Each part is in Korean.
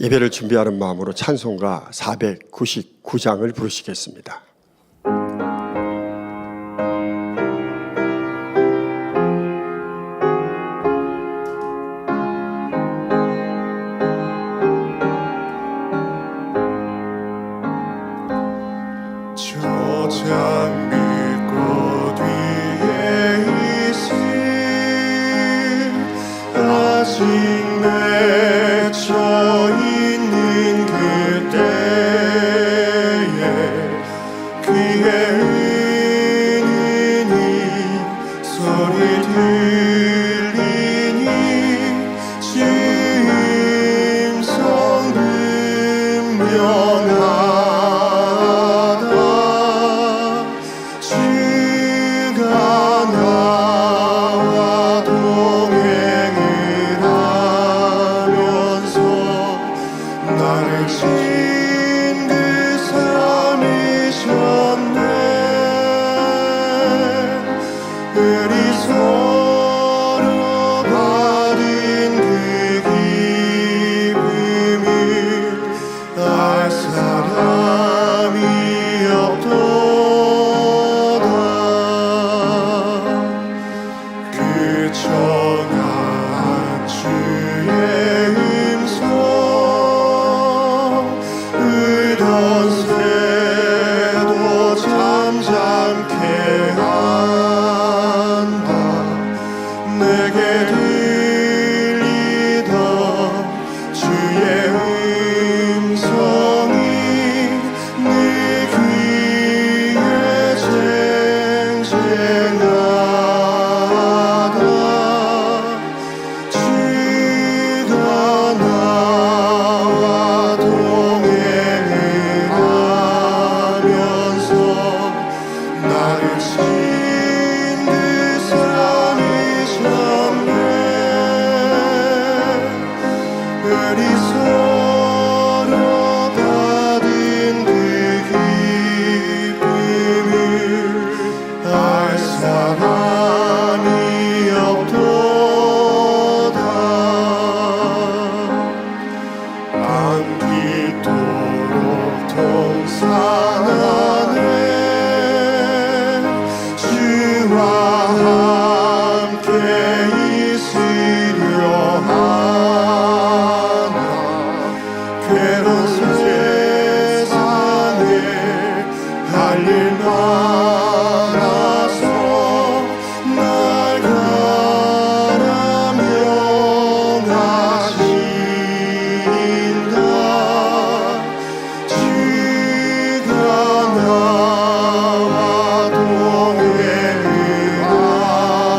예배를 준비하는 마음으로 찬송가 499장을 부르시겠습니다. 장미꽃 위에 있음 아직 맺혀 있는 그때에 귀에 은은히 소리 들리니 주임성 분명하다. 주가 나와 동행을 하면서 나를 진득 삼으셨네. 우리 서로 받은 그 기쁨을 알 사람이 없도다. 그 청한 주의 음성 울던 새도 잠잠케 한다. 내게 들리던 주의 음성이 내 귀에 쟁쟁하다. 주가 나와 동행을 하면서 나를 진득 삼으셨네. 우리 서로 받은 그 기쁨을 알 사람이 없도다. 안 뒤도록 동산 안에 주와 함께 있으려 하나. 괴로운 세상에 할 일 많아서 날 가라 명하신다. 주가 나와 동행을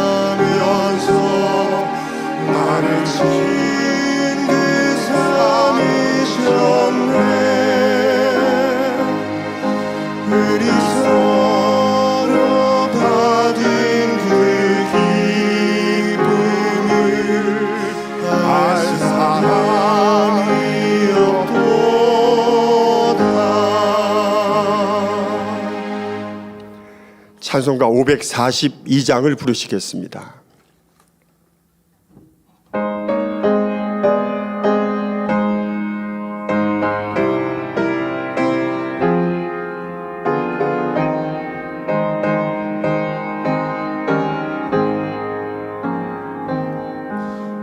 하면서 나를 진득 삼으셨네. 우리 서로 받은 그 기쁨을 알 사람이 없도다. 찬송가 542장을 부르시겠습니다.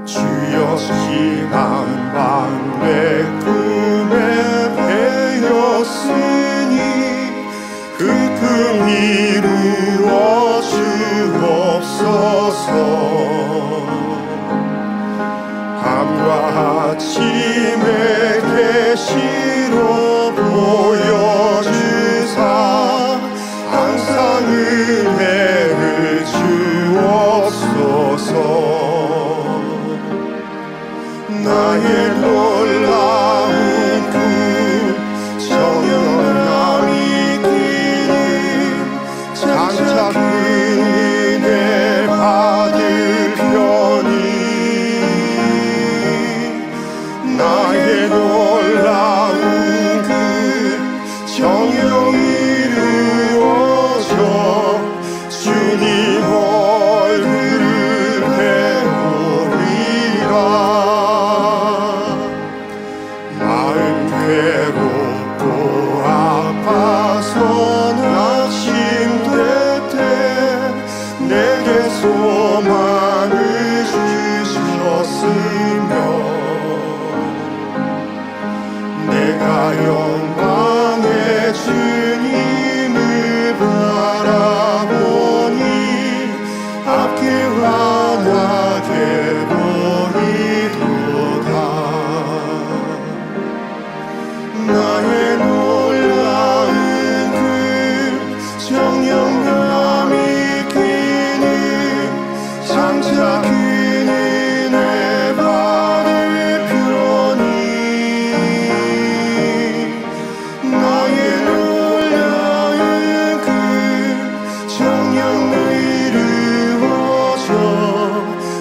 주여 지난 밤 내 꿈에 배었으니 그 꿈 이루어 주옵소서. 밤과 아침에 계시로 보여주사 항상 은혜를 주옵소서. 나의 놀라운 꿈 정령함이 있기를 장차 그 은혜 받을 편이 나의 놀라운 그 정령이 이루어져 주님 얼굴을 배우리라. 주님을 바라보니 앞길 환하게 보이도다. 나의 놀라운 그 정령감이 끼는 장차 그는 내 받을 편이 나의 놀라운 그 정령을 이루어져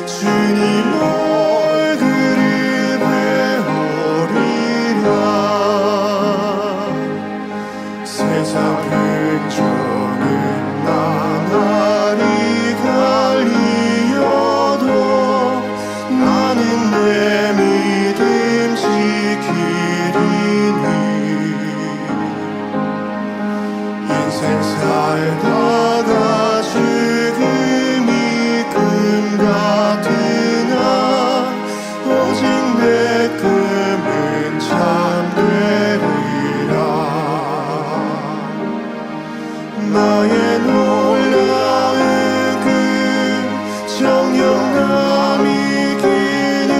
주님 얼굴을 배우리라. 세상 근처는 나날이 갈리어도 나는 내 믿음 지키리니 인생 살다가 죽음이 금 같으나 오직 내 꿈은 참되리라. 나의 놀라운 그 정령감이 끼는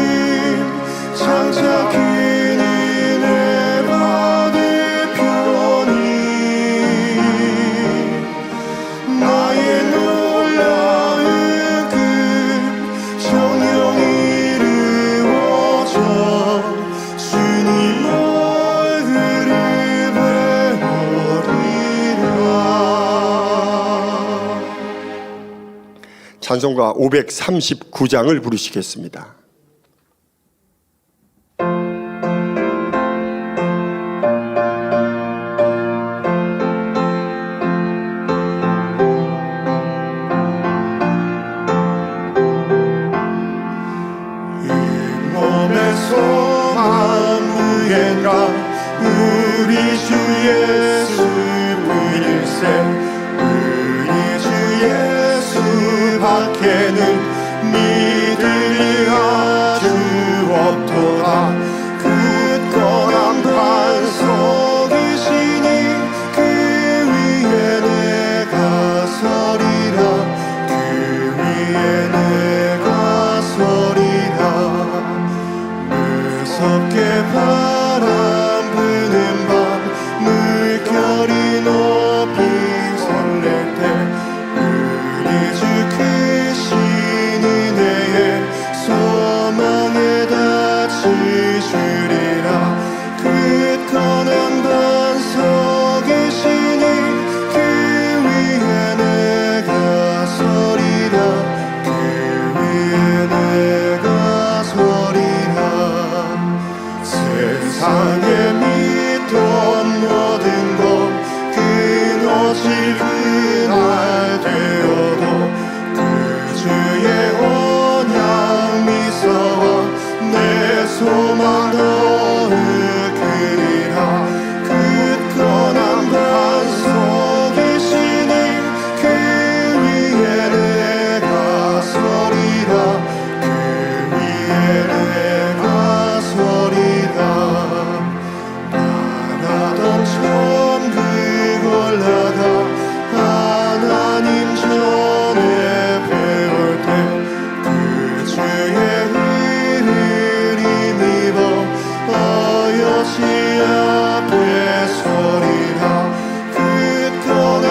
장차 그는 내 받을 편이 나의 놀라운 그 정령이 이루어져 주님 얼굴을 배우리라. 찬송가 539장을 부르시겠습니다. 몸에서 만무엔가 우리 주 예수 뿐일세. 우리 주 예수 밖에는 믿을 아주 없도다. 굳건한 반석이시니 그 위에 내가 서리라. 그 위에 내가 서리라. 무섭게 바람 부는 밤 물결이 높이 설렐 때 우리 주 크신 은혜에 소망에 닫히주리라. 굳건한 반석이시니 그 위에 내가 서리라. 그 위에 내가 서리라. 세상에 믿던 모든 것 끊어질 그날 되어도 그 주의 언약 미사와 내 소망 더욱 크리라. 굳건한 반석이시니 그 위에 내가 서리라. 그 위에 내가 서리라. 바라던 천국 올라가 하나님 전에 배울 때 그 주의 은혜를 힘입어 어여시 앞에 서리라. 굳건한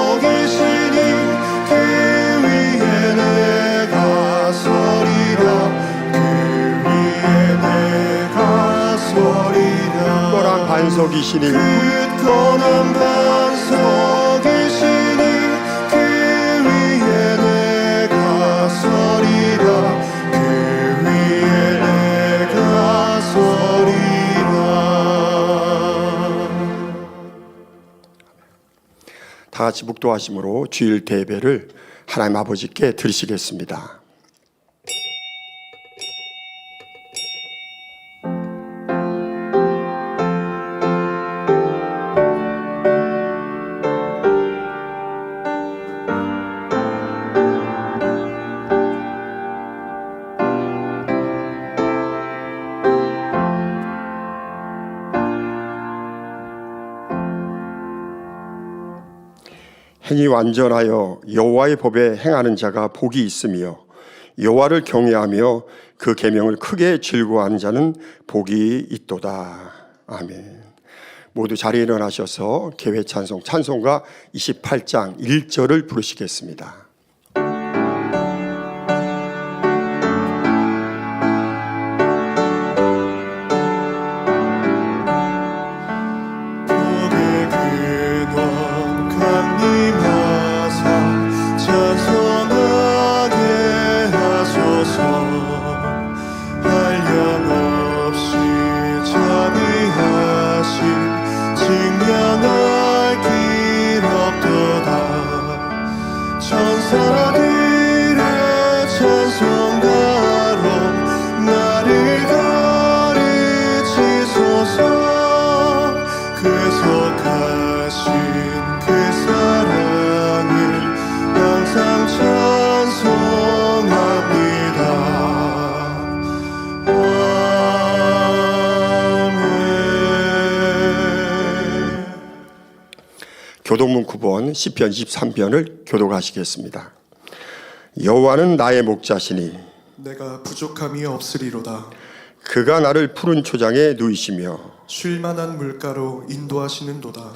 반석이시니 그 위에 내가 서리라. 그 위에 내가 서리라. 특별한 반석이시니 굳건한 반석이시니 그 위에 내가 서리라. 그 위에 내가 서리라. 다 같이 묵도하심으로 주일 대배를 하나님 아버지께 드리시겠습니다. 행이 완전하여 여호와의 법에 행하는 자가 복이 있으며 여호와를 경외하며 그 계명을 크게 즐거워하는 자는 복이 있도다. 아멘. 모두 자리에 일어나셔서 개회 찬송 찬송가 28장 1절을 부르시겠습니다. 교독문 9번 시편 23편을 교독하시겠습니다. 여호와는 나의 목자시니 내가 부족함이 없으리로다. 그가 나를 푸른 초장에 누이시며 쉴 만한 물가로 인도하시는도다.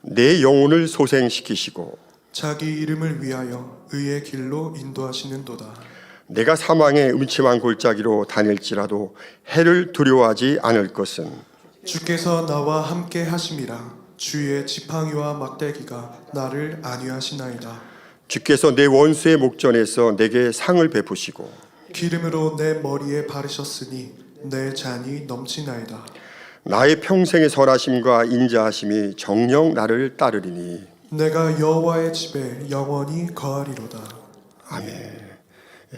내 영혼을 소생시키시고 자기 이름을 위하여 의의 길로 인도하시는도다. 내가 사망의 음침한 골짜기로 다닐지라도 해를 두려워하지 않을 것은 주께서 나와 함께 하심이라. 주의 지팡이와 막대기가 나를 안위하시나이다. 주께서 내 원수의 목전에서 내게 상을 베푸시고 기름으로 내 머리에 바르셨으니 내 잔이 넘치나이다. 나의 평생의 선하심과 인자하심이 정녕 나를 따르리니 내가 여호와의 집에 영원히 거하리로다. 아멘.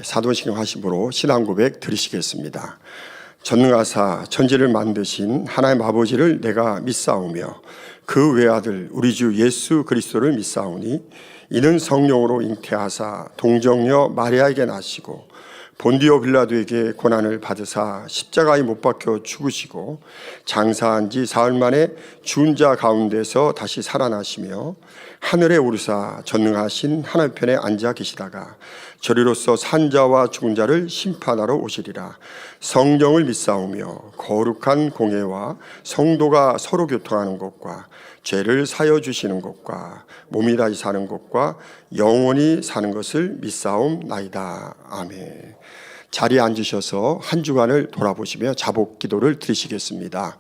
사도신경 하심으로 신앙 고백 드리시겠습니다. 전능하사 천지를 만드신 하나님 아버지를 내가 믿사오며 그 외아들 우리 주 예수 그리스도를 믿사오니 이는 성령으로 잉태하사 동정녀 마리아에게 나시고 본디오 빌라도에게 고난을 받으사 십자가에 못 박혀 죽으시고 장사한 지 사흘 만에 죽은 자 가운데서 다시 살아나시며 하늘에 오르사 전능하신 하나님 편에 앉아 계시다가 저리로서 산자와 죽은 자를 심판하러 오시리라. 성령을 믿사오며 거룩한 공예와 성도가 서로 교통하는 것과 죄를 사여 주시는 것과 몸이 다시 사는 것과 영원히 사는 것을 믿사옵나이다. 아멘. 자리에 앉으셔서 한 주간을 돌아보시며 자복 기도를 드리시겠습니다.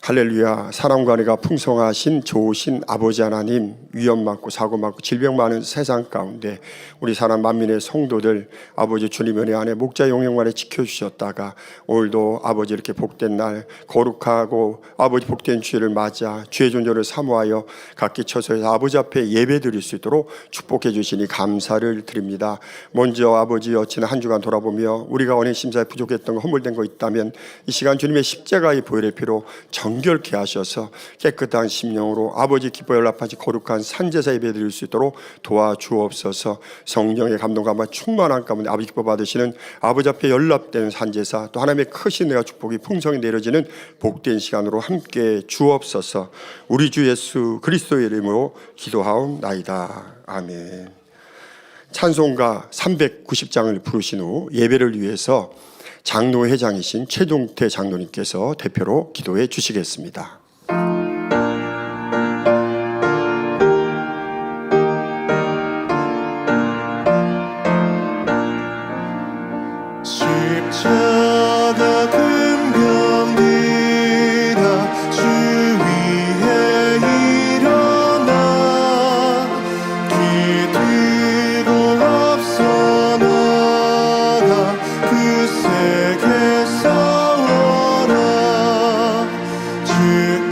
할렐루야. 사랑과 은혜가 풍성하신 좋으신 아버지 하나님, 위험 많고 사고 많고 질병 많은 세상 가운데 우리 사람 만민의 성도들 아버지 주님 은혜 안에 목자 용영 안에 지켜주셨다가 오늘도 아버지 이렇게 복된 날 거룩하고 아버지 복된 주일을 맞아 주의 존재를 사모하여 각기 처소에서 아버지 앞에 예배 드릴 수 있도록 축복해 주시니 감사를 드립니다. 먼저 아버지 어찌나 한 주간 돌아보며 우리가 언행 심사에 부족했던 거 허물된 거 있다면 이 시간 주님의 십자가의 보혈의 피로 정결케 하셔서 깨끗한 심령으로 아버지 기뻐 연락하시 거룩한 산제사 예배 드릴 수 있도록 도와주옵소서. 성령의 감동과 충만한 가운데 아버지 기뻐 받으시는 아버지 앞에 연락되는 산제사 또 하나님의 크신 내가 축복이 풍성히 내려지는 복된 시간으로 함께 주옵소서. 우리 주 예수 그리스도의 이름으로 기도하옵나이다. 아멘. 찬송가 390장을 부르신 후 예배를 위해서 장로회장이신 최동태 장로님께서 대표로 기도해 주시겠습니다. 십자가 금병이라 주 위에 일어나 기 들고 앞서 나가 그 세계 싸워라. 주께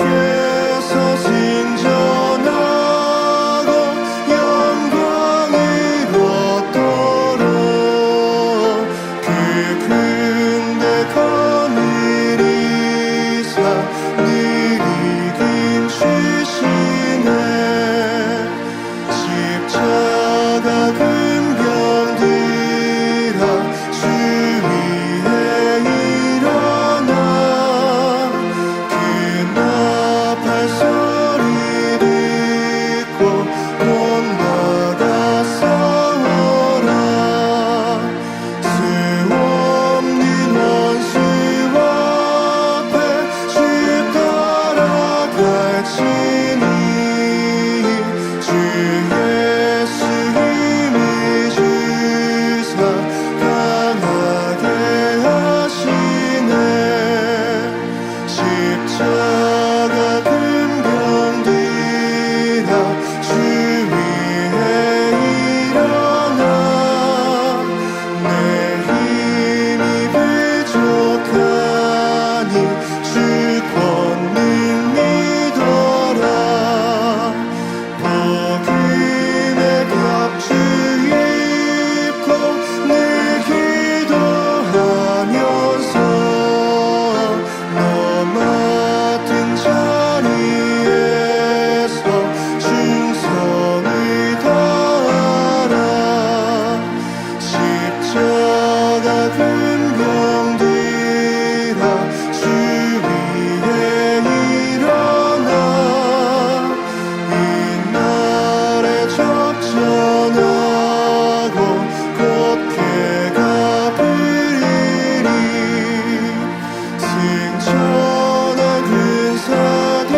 천한 군사들은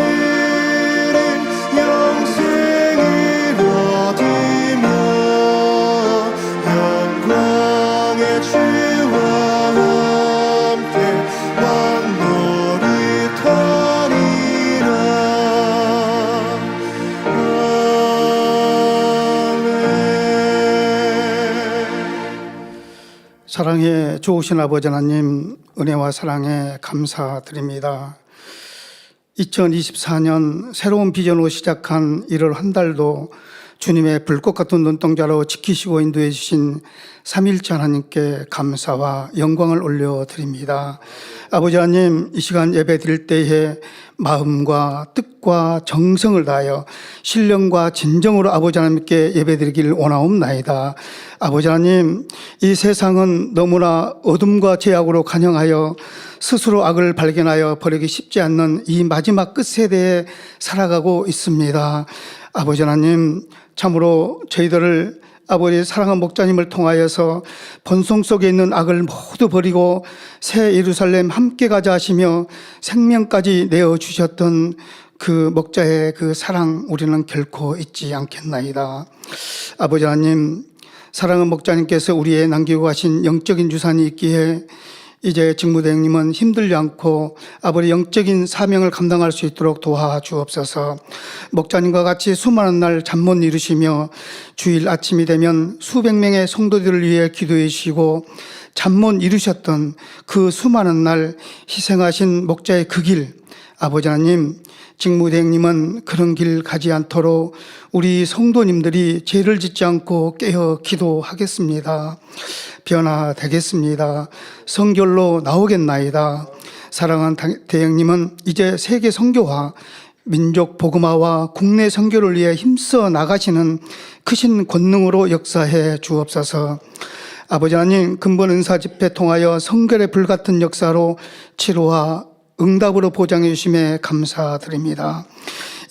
영생을 얻으며 영광의 주와 함께 왕노릇하리라. 사랑의 좋으신 아버지 하나님, 은혜와 사랑에 감사드립니다. 2024년 새로운 비전으로 시작한 1월 한 달도 주님의 불꽃 같은 눈동자로 지키시고 인도해 주신 삼위일체 하나님께 감사와 영광을 올려드립니다. 아버지 하나님, 이 시간 예배 드릴 때에 마음과 뜻과 정성을 다하여 신령과 진정으로 아버지 하나님께 예배 드리기를 원하옵나이다. 아버지 하나님, 이 세상은 너무나 어둠과 죄악으로 간영하여 스스로 악을 발견하여 버리기 쉽지 않는 이 마지막 끝세대에 살아가고 있습니다. 아버지 하나님, 참으로 저희들을 아버지 사랑하는 목자님을 통하여서 본성 속에 있는 악을 모두 버리고 새 예루살렘 함께 가자 하시며 생명까지 내어주셨던 그 목자의 그 사랑, 우리는 결코 잊지 않겠나이다. 아버지 하나님, 사랑하는 목자님께서 우리에 남기고 가신 영적인 유산이 있기에 이제 직무대행님은 힘들지 않고 아버지 영적인 사명을 감당할 수 있도록 도와주옵소서. 목자님과 같이 수많은 날 잠 못 이루시며 주일 아침이 되면 수백 명의 성도들을 위해 기도해 주시고 잠 못 이루셨던 그 수많은 날 희생하신 목자의 그 길, 아버지 하나님, 직무대행님은 그런 길 가지 않도록 우리 성도님들이 죄를 짓지 않고 깨어 기도하겠습니다. 변화되겠습니다. 성결로 나오겠나이다. 사랑하는 대행님은 이제 세계 선교화, 민족 복음화와 국내 선교를 위해 힘써 나가시는 크신 권능으로 역사해 주옵소서. 아버지 하나님, 근본 은사 집회 통하여 성결의 불같은 역사로 치료와 응답으로 보장해 주심에 감사드립니다.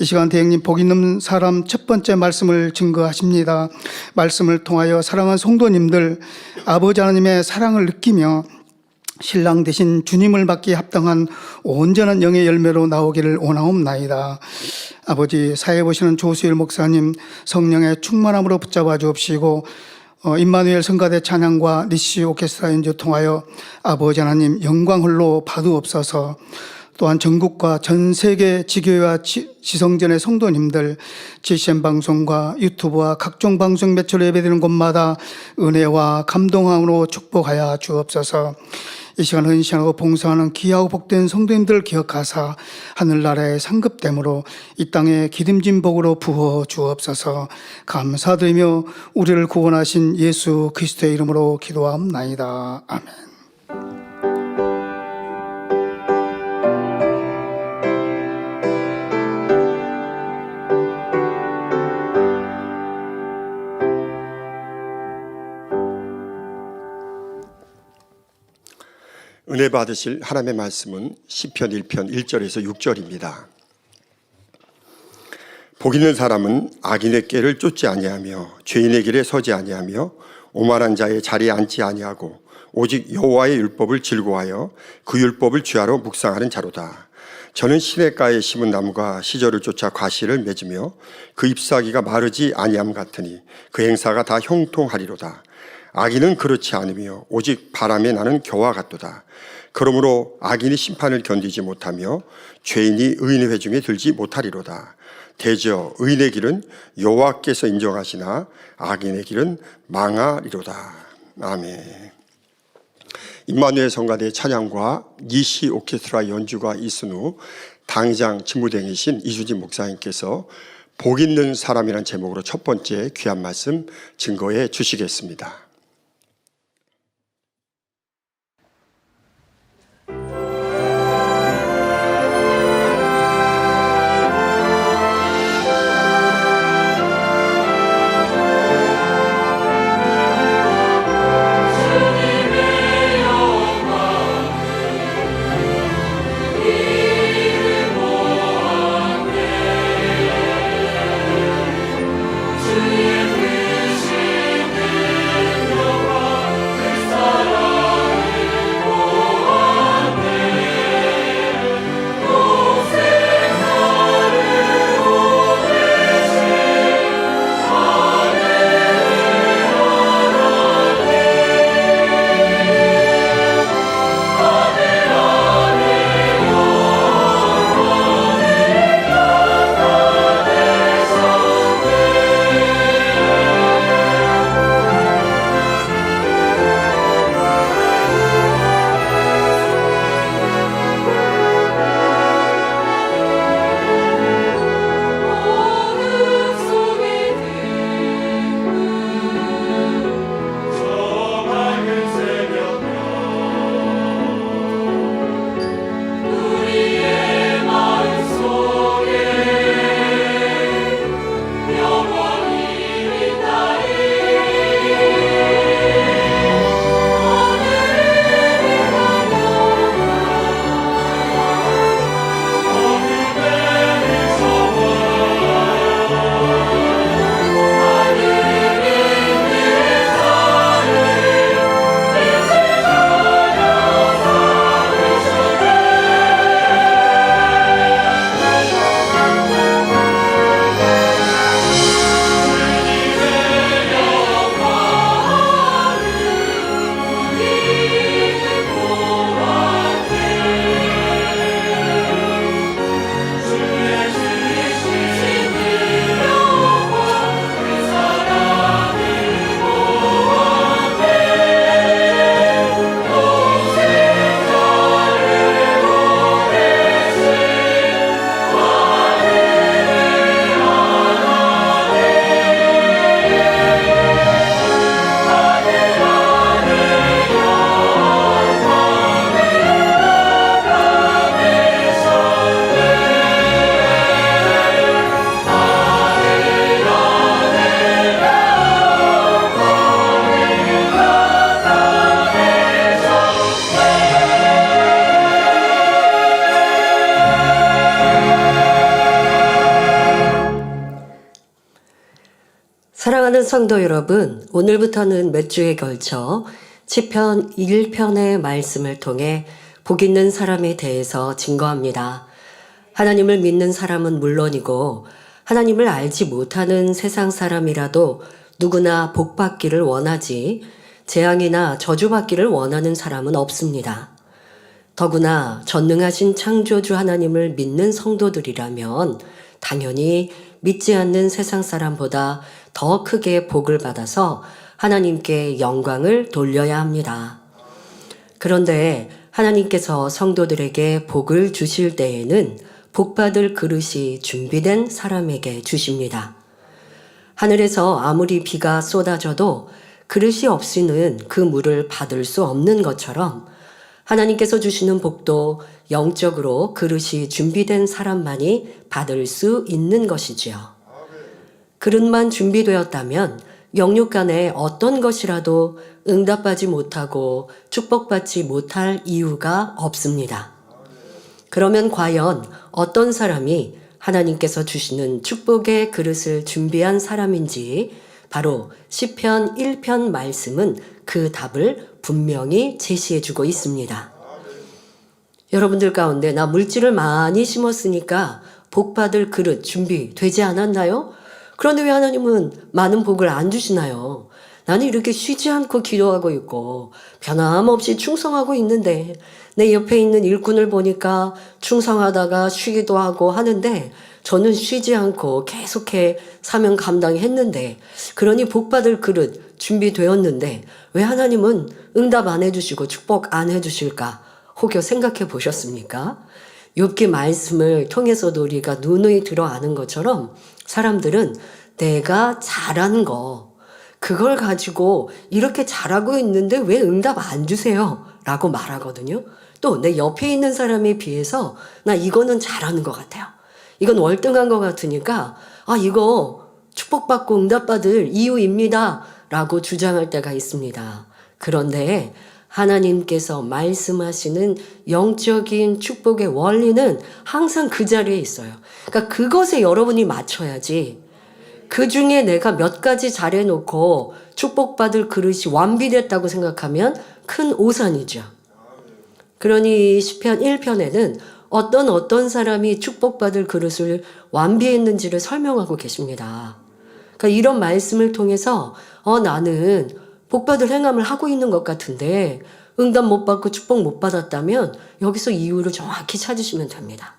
이 시간 대행님, 복 있는 사람 첫 번째 말씀을 증거하십니다. 말씀을 통하여 사랑하는 성도님들, 아버지 하나님의 사랑을 느끼며 신랑 되신 주님을 받기에 합당한 온전한 영의 열매로 나오기를 원하옵나이다. 아버지, 사회 보시는 조수일 목사님 성령의 충만함으로 붙잡아 주옵시고 임마누엘 성가대 찬양과 니시 오케스트라 연주 통하여 아버지 하나님 영광 홀로 받으옵소서. 또한 전국과 전 세계 지교회와 지성전의 성도님들, GCN 방송과 유튜브와 각종 방송 매체로 예배드리는 곳마다 은혜와 감동함으로 축복하여 주옵소서. 이 시간 헌신하고 봉사하는 귀하고 복된 성도님들 기억하사 하늘나라의 상급됨으로 이 땅에 기름진 복으로 부어 주옵소서. 감사드리며 우리를 구원하신 예수 그리스도의 이름으로 기도하옵나이다. 아멘. 은혜 받으실 하나님의 말씀은 시편 1편 1절에서 6절입니다. 복 있는 사람은 악인의 꾀를 쫓지 아니하며 죄인의 길에 서지 아니하며 오만한 자의 자리에 앉지 아니하고 오직 여호와의 율법을 즐거워하여 그 율법을 주야로 묵상하는 자로다. 저는 시냇가에 심은 나무가 시절을 쫓아 과실을 맺으며 그 잎사귀가 마르지 아니함 같으니 그 행사가 다 형통하리로다. 악인은 그렇지 않으며 오직 바람에 나는 겨와 같도다. 그러므로 악인이 심판을 견디지 못하며 죄인이 의인의 회중에 들지 못하리로다. 대저 의인의 길은 여호와께서 인정하시나 악인의 길은 망하리로다. 아멘. 임마누엘 성가대 찬양과 니시 오케스트라 연주가 있은 후 당장 직무대행이신 이수진 목사님께서 복 있는 사람이라는 제목으로 첫 번째 귀한 말씀 증거해 주시겠습니다. 주의 크신 사랑하는 성도 여러분, 오늘부터는 몇 주에 걸쳐 시편 1편의 말씀을 통해 복 있는 사람에 대해서 증거합니다. 하나님을 믿는 사람은 물론이고 하나님을 알지 못하는 세상 사람이라도 누구나 복 받기를 원하지 재앙이나 저주받기를 원하는 사람은 없습니다. 더구나 전능하신 창조주 하나님을 믿는 성도들이라면 당연히 믿지 않는 세상 사람보다 더 크게 복을 받아서 하나님께 영광을 돌려야 합니다. 그런데 하나님께서 성도들에게 복을 주실 때에는 복받을 그릇이 준비된 사람에게 주십니다. 하늘에서 아무리 비가 쏟아져도 그릇이 없이는 그 물을 받을 수 없는 것처럼 하나님께서 주시는 복도 영적으로 그릇이 준비된 사람만이 받을 수 있는 것이지요. 그릇만 준비되었다면 영육 간에 어떤 것이라도 응답하지 못하고 축복받지 못할 이유가 없습니다. 그러면 과연 어떤 사람이 하나님께서 주시는 축복의 그릇을 준비한 사람인지 바로 시편 1편 말씀은 그 답을 분명히 제시해주고 있습니다. 여러분들 가운데 나 물질을 많이 심었으니까 복받을 그릇 준비되지 않았나요? 그런데 왜 하나님은 많은 복을 안 주시나요? 나는 이렇게 쉬지 않고 기도하고 있고 변함없이 충성하고 있는데 내 옆에 있는 일꾼을 보니까 충성하다가 쉬기도 하고 하는데 저는 쉬지 않고 계속해 사명 감당했는데 그러니 복받을 그릇 준비되었는데 왜 하나님은 응답 안 해주시고 축복 안 해주실까? 혹여 생각해 보셨습니까? 욥기 말씀을 통해서도 우리가 누누이 들어 아는 것처럼 사람들은 내가 잘한 거 그걸 가지고 이렇게 잘하고 있는데 왜 응답 안 주세요? 라고 말하거든요. 또 내 옆에 있는 사람에 비해서 나 이거는 잘하는 것 같아요. 이건 월등한 것 같으니까 이거 축복받고 응답받을 이유입니다. 라고 주장할 때가 있습니다. 그런데 하나님께서 말씀하시는 영적인 축복의 원리는 항상 그 자리에 있어요. 그러니까 그것에 여러분이 맞춰야지 그 중에 내가 몇 가지 잘해놓고 축복받을 그릇이 완비됐다고 생각하면 큰 오산이죠. 그러니 시편 1편에는 어떤 사람이 축복받을 그릇을 완비했는지를 설명하고 계십니다. 그러니까 이런 말씀을 통해서 나는 복받을 행함을 하고 있는 것 같은데 응답 못 받고 축복 못 받았다면 여기서 이유를 정확히 찾으시면 됩니다.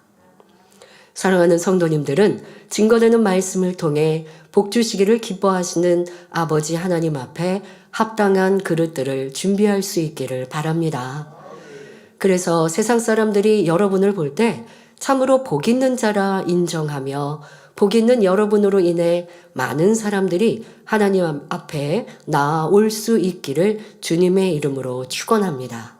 사랑하는 성도님들은 증거되는 말씀을 통해 복 주시기를 기뻐하시는 아버지 하나님 앞에 합당한 그릇들을 준비할 수 있기를 바랍니다. 그래서 세상 사람들이 여러분을 볼 때 참으로 복 있는 자라 인정하며 복 있는 여러분으로 인해 많은 사람들이 하나님 앞에 나아올 수 있기를 주님의 이름으로 축원합니다.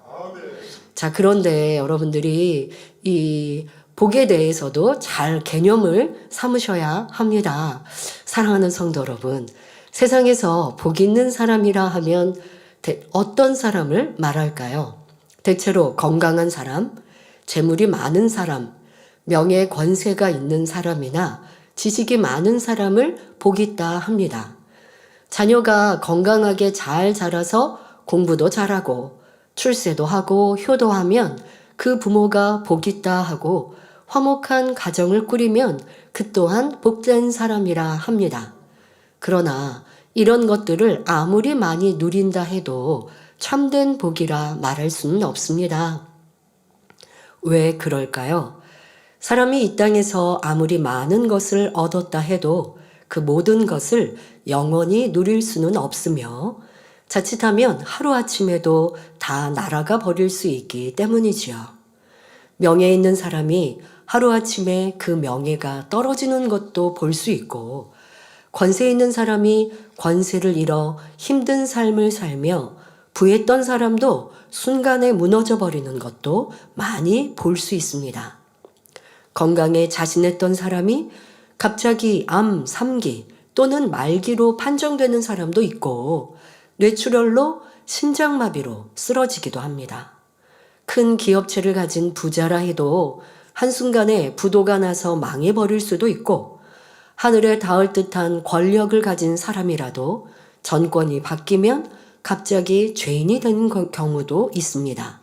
자, 그런데 여러분들이 이 복에 대해서도 잘 개념을 삼으셔야 합니다. 사랑하는 성도 여러분, 세상에서 복 있는 사람이라 하면 어떤 사람을 말할까요? 대체로 건강한 사람, 재물이 많은 사람, 명예 권세가 있는 사람이나 지식이 많은 사람을 복 있다 합니다. 자녀가 건강하게 잘 자라서 공부도 잘하고 출세도 하고 효도하면 그 부모가 복 있다 하고 화목한 가정을 꾸리면 그 또한 복된 사람이라 합니다. 그러나 이런 것들을 아무리 많이 누린다 해도 참된 복이라 말할 수는 없습니다. 왜 그럴까요? 사람이 이 땅에서 아무리 많은 것을 얻었다 해도 그 모든 것을 영원히 누릴 수는 없으며 자칫하면 하루아침에도 다 날아가 버릴 수 있기 때문이지요. 명예 있는 사람이 하루아침에 그 명예가 떨어지는 것도 볼 수 있고 권세 있는 사람이 권세를 잃어 힘든 삶을 살며 부했던 사람도 순간에 무너져 버리는 것도 많이 볼 수 있습니다. 건강에 자신했던 사람이 갑자기 암, 3기 또는 말기로 판정되는 사람도 있고 뇌출혈로 심장마비로 쓰러지기도 합니다. 큰 기업체를 가진 부자라 해도 한순간에 부도가 나서 망해버릴 수도 있고 하늘에 닿을 듯한 권력을 가진 사람이라도 정권이 바뀌면 갑자기 죄인이 되는 경우도 있습니다.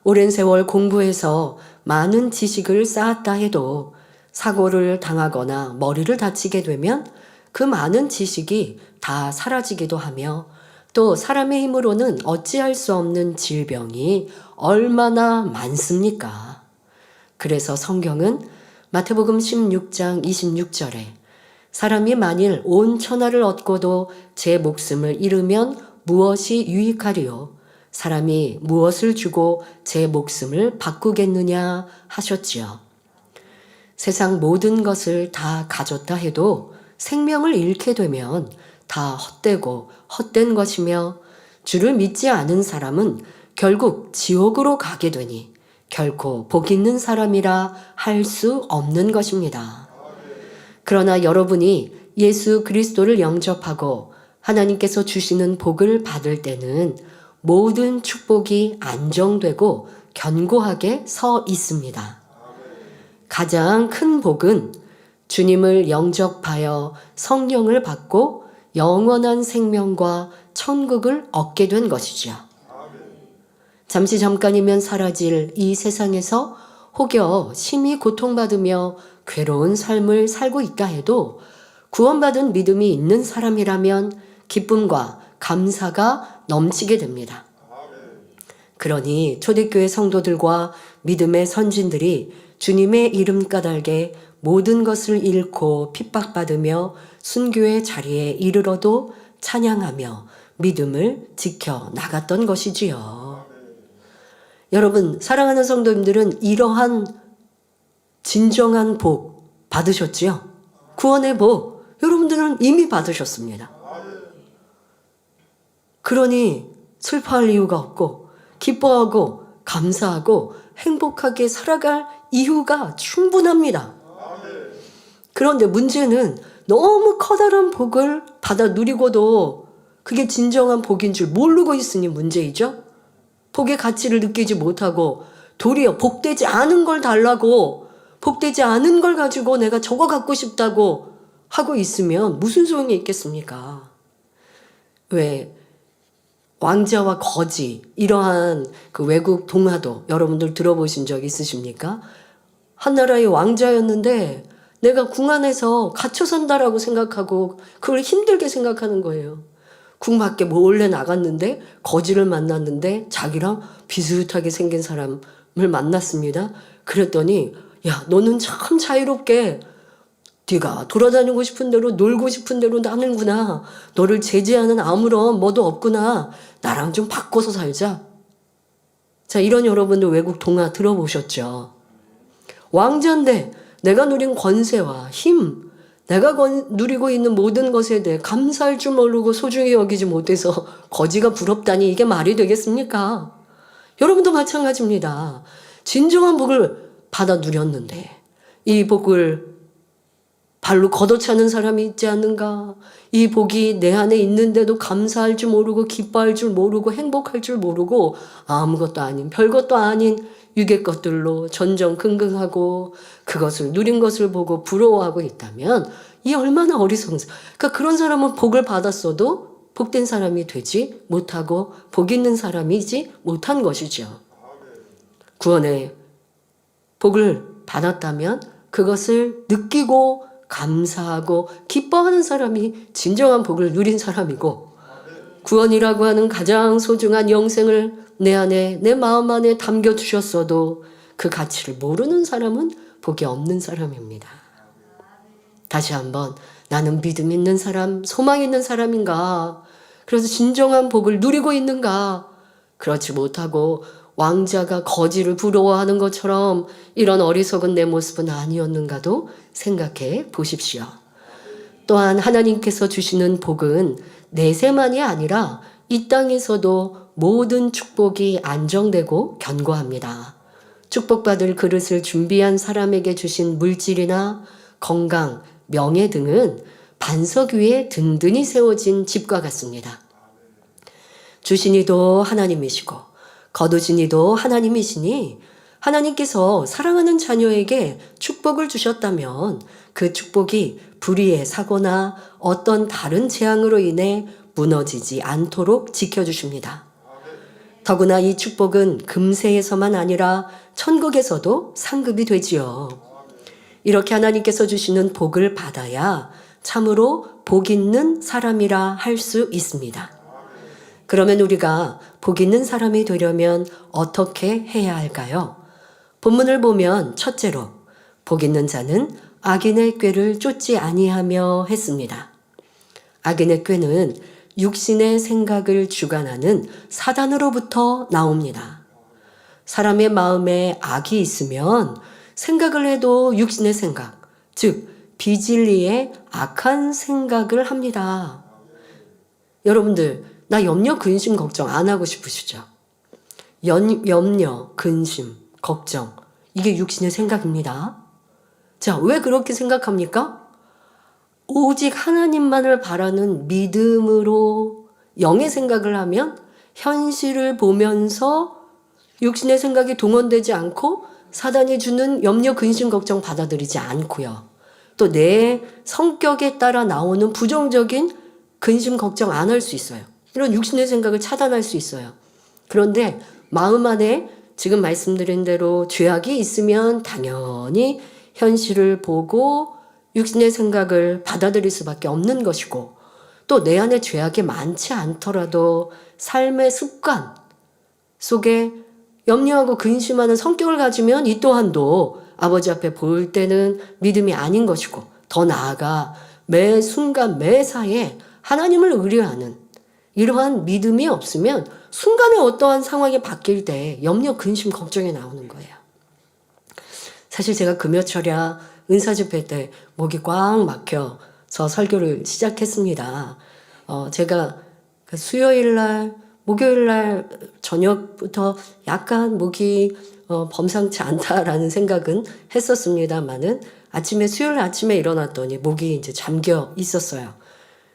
오랜 세월 공부해서 많은 지식을 쌓았다 해도 사고를 당하거나 머리를 다치게 되면 그 많은 지식이 다 사라지기도 하며 또 사람의 힘으로는 어찌할 수 없는 질병이 얼마나 많습니까? 그래서 성경은 마태복음 16장 26절에 사람이 만일 온 천하를 얻고도 제 목숨을 잃으면 무엇이 유익하리요? 사람이 무엇을 주고 제 목숨을 바꾸겠느냐 하셨지요. 세상 모든 것을 다 가졌다 해도 생명을 잃게 되면 다 헛되고 헛된 것이며 주를 믿지 않은 사람은 결국 지옥으로 가게 되니 결코 복 있는 사람이라 할 수 없는 것입니다. 그러나 여러분이 예수 그리스도를 영접하고 하나님께서 주시는 복을 받을 때는 모든 축복이 안정되고 견고하게 서 있습니다. 가장 큰 복은 주님을 영접하여 성령을 받고 영원한 생명과 천국을 얻게 된 것이죠. 잠시 잠깐이면 사라질 이 세상에서 혹여 심히 고통받으며 괴로운 삶을 살고 있다 해도 구원받은 믿음이 있는 사람이라면 기쁨과 감사가 넘치게 됩니다. 그러니 초대교회 성도들과 믿음의 선진들이 주님의 이름 까닭에 모든 것을 잃고 핍박받으며 순교의 자리에 이르러도 찬양하며 믿음을 지켜 나갔던 것이지요. 여러분, 사랑하는 성도님들은 이러한 진정한 복 받으셨지요? 구원의 복 여러분들은 이미 받으셨습니다. 그러니 슬퍼할 이유가 없고 기뻐하고 감사하고 행복하게 살아갈 이유가 충분합니다. 그런데 문제는 너무 커다란 복을 받아 누리고도 그게 진정한 복인 줄 모르고 있으니 문제이죠. 복의 가치를 느끼지 못하고 도리어 복되지 않은 걸 달라고 복되지 않은 걸 가지고 내가 저거 갖고 싶다고 하고 있으면 무슨 소용이 있겠습니까? 왜 왕자와 거지 이러한 그 외국 동화도 여러분들 들어보신 적 있으십니까? 한 나라의 왕자였는데 내가 궁 안에서 갇혀 산다라고 생각하고 그걸 힘들게 생각하는 거예요. 궁 밖에 몰래 나갔는데 거지를 만났는데 자기랑 비슷하게 생긴 사람을 만났습니다. 그랬더니 야, 너는 참 자유롭게 네가 돌아다니고 싶은 대로 놀고 싶은 대로 나는구나. 너를 제재하는 아무런 뭐도 없구나. 나랑 좀 바꿔서 살자. 자, 이런 여러분들 외국 동화 들어보셨죠? 왕자인데 내가 누린 권세와 힘, 내가 누리고 있는 모든 것에 대해 감사할 줄 모르고 소중히 여기지 못해서 거지가 부럽다니 이게 말이 되겠습니까? 여러분도 마찬가지입니다. 진정한 복을 받아 누렸는데 이 복을 발로 걷어차는 사람이 있지 않는가? 이 복이 내 안에 있는데도 감사할 줄 모르고 기뻐할 줄 모르고 행복할 줄 모르고 아무것도 아닌 별것도 아닌 유괴 것들로 전전긍긍하고 그것을 누린 것을 보고 부러워하고 있다면 이 얼마나 어리석은 사람. 그러니까 그런 사람은 복을 받았어도 복된 사람이 되지 못하고 복 있는 사람이지 못한 것이죠. 구원의 복을 받았다면 그것을 느끼고 감사하고 기뻐하는 사람이 진정한 복을 누린 사람이고 구원이라고 하는 가장 소중한 영생을 내 안에 내 마음 안에 담겨두셨어도 그 가치를 모르는 사람은 복이 없는 사람입니다. 다시 한번 나는 믿음 있는 사람, 소망 있는 사람인가? 그래서 진정한 복을 누리고 있는가? 그렇지 못하고 왕자가 거지를 부러워하는 것처럼 이런 어리석은 내 모습은 아니었는가도 생각해 보십시오. 또한 하나님께서 주시는 복은 내세만이 아니라 이 땅에서도 모든 축복이 안정되고 견고합니다. 축복받을 그릇을 준비한 사람에게 주신 물질이나 건강, 명예 등은 반석 위에 든든히 세워진 집과 같습니다. 주신 이도 하나님이시고 거두신 이도 하나님이시니 하나님께서 사랑하는 자녀에게 축복을 주셨다면 그 축복이 불의에 사고나 어떤 다른 재앙으로 인해 무너지지 않도록 지켜주십니다. 더구나 이 축복은 금세에서만 아니라 천국에서도 상급이 되지요. 이렇게 하나님께서 주시는 복을 받아야 참으로 복 있는 사람이라 할 수 있습니다. 그러면 우리가 복 있는 사람이 되려면 어떻게 해야 할까요? 본문을 보면 첫째로 복 있는 자는 악인의 꾀를 쫓지 아니하며 했습니다. 악인의 꾀는 육신의 생각을 주관하는 사단으로부터 나옵니다. 사람의 마음에 악이 있으면 생각을 해도 육신의 생각, 즉 비진리의 악한 생각을 합니다. 여러분들, 나 염려, 근심, 걱정 안 하고 싶으시죠? 염려, 근심, 걱정, 이게 육신의 생각입니다. 자, 왜 그렇게 생각합니까? 오직 하나님만을 바라는 믿음으로 영의 생각을 하면 현실을 보면서 육신의 생각이 동원되지 않고 사단이 주는 염려, 근심, 걱정 받아들이지 않고요. 또 내 성격에 따라 나오는 부정적인 근심, 걱정 안 할 수 있어요. 이런 육신의 생각을 차단할 수 있어요. 그런데 마음 안에 지금 말씀드린 대로 죄악이 있으면 당연히 현실을 보고 육신의 생각을 받아들일 수밖에 없는 것이고, 또 내 안에 죄악이 많지 않더라도 삶의 습관 속에 염려하고 근심하는 성격을 가지면 이 또한도 아버지 앞에 보일 때는 믿음이 아닌 것이고, 더 나아가 매 순간 매사에 하나님을 의뢰하는 이러한 믿음이 없으면 순간에 어떠한 상황이 바뀔 때 염려, 근심, 걱정이 나오는 거예요. 사실 제가 금요철야 은사집회 때 목이 꽉 막혀서 설교를 시작했습니다. 제가 수요일날, 목요일날 저녁부터 약간 목이 범상치 않다라는 생각은 했었습니다만은 수요일 아침에 일어났더니 목이 이제 잠겨 있었어요.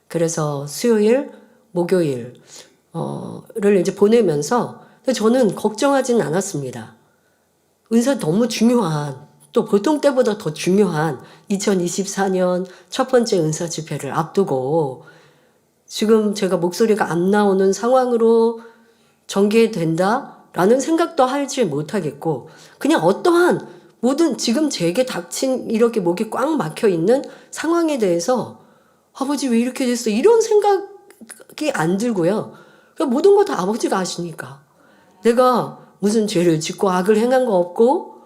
그래서 수요일, 목요일을 이제 보내면서 저는 걱정하진 않았습니다. 은사 너무 중요한, 또 보통 때보다 더 중요한 2024년 첫 번째 은사 집회를 앞두고 지금 제가 목소리가 안 나오는 상황으로 전개된다라는 생각도 하지 못하겠고, 그냥 어떠한 모든 지금 제게 닥친 이렇게 목이 꽉 막혀 있는 상황에 대해서 아버지 왜 이렇게 됐어? 이런 생각이 안 들고요. 그러니까 모든 거 다 아버지가 아시니까. 내가 무슨 죄를 짓고 악을 행한 거 없고,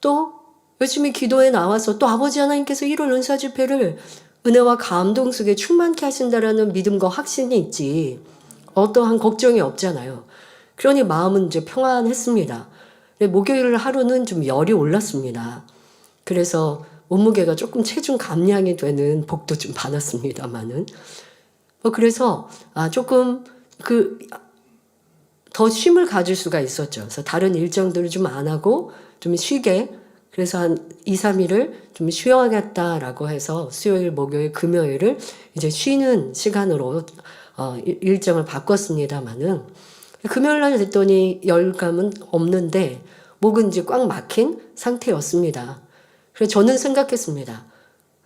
또 열심히 기도에 나와서 또 아버지 하나님께서 1월 은사 집회를 은혜와 감동 속에 충만케 하신다라는 믿음과 확신이 있지 어떠한 걱정이 없잖아요. 그러니 마음은 이제 평안했습니다. 목요일 하루는 좀 열이 올랐습니다. 그래서 몸무게가 조금 체중 감량이 되는 복도 좀 받았습니다만은 그래서 조금 더 쉼을 가질 수가 있었죠. 그래서 다른 일정들을 좀 안 하고 좀 쉬게, 그래서 한 2, 3일을 좀 쉬어야겠다라고 해서 수요일, 목요일, 금요일을 이제 쉬는 시간으로 일정을 바꿨습니다만은 금요일 날 됐더니 열감은 없는데 목은 이제 꽉 막힌 상태였습니다. 그래서 저는 생각했습니다.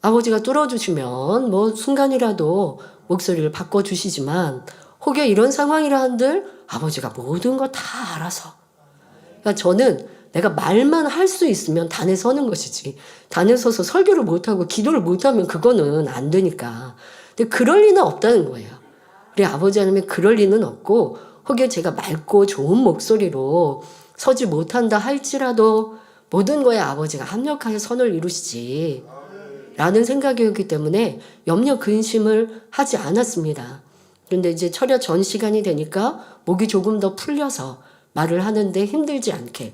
아버지가 뚫어주시면 뭐 순간이라도 목소리를 바꿔주시지만 혹여 이런 상황이라 한들 아버지가 모든 거 다 알아서. 그러니까 저는 내가 말만 할 수 있으면 단에 서는 것이지, 단에 서서 설교를 못하고 기도를 못하면 그거는 안 되니까. 근데 그럴 리는 없다는 거예요. 우리 아버지 하나님 그럴 리는 없고, 혹여 제가 맑고 좋은 목소리로 서지 못한다 할지라도 모든 거에 아버지가 합력하여 선을 이루시지 라는 생각이었기 때문에 염려 근심을 하지 않았습니다. 그런데 이제 철야 전 시간이 되니까 목이 조금 더 풀려서 말을 하는데 힘들지 않게,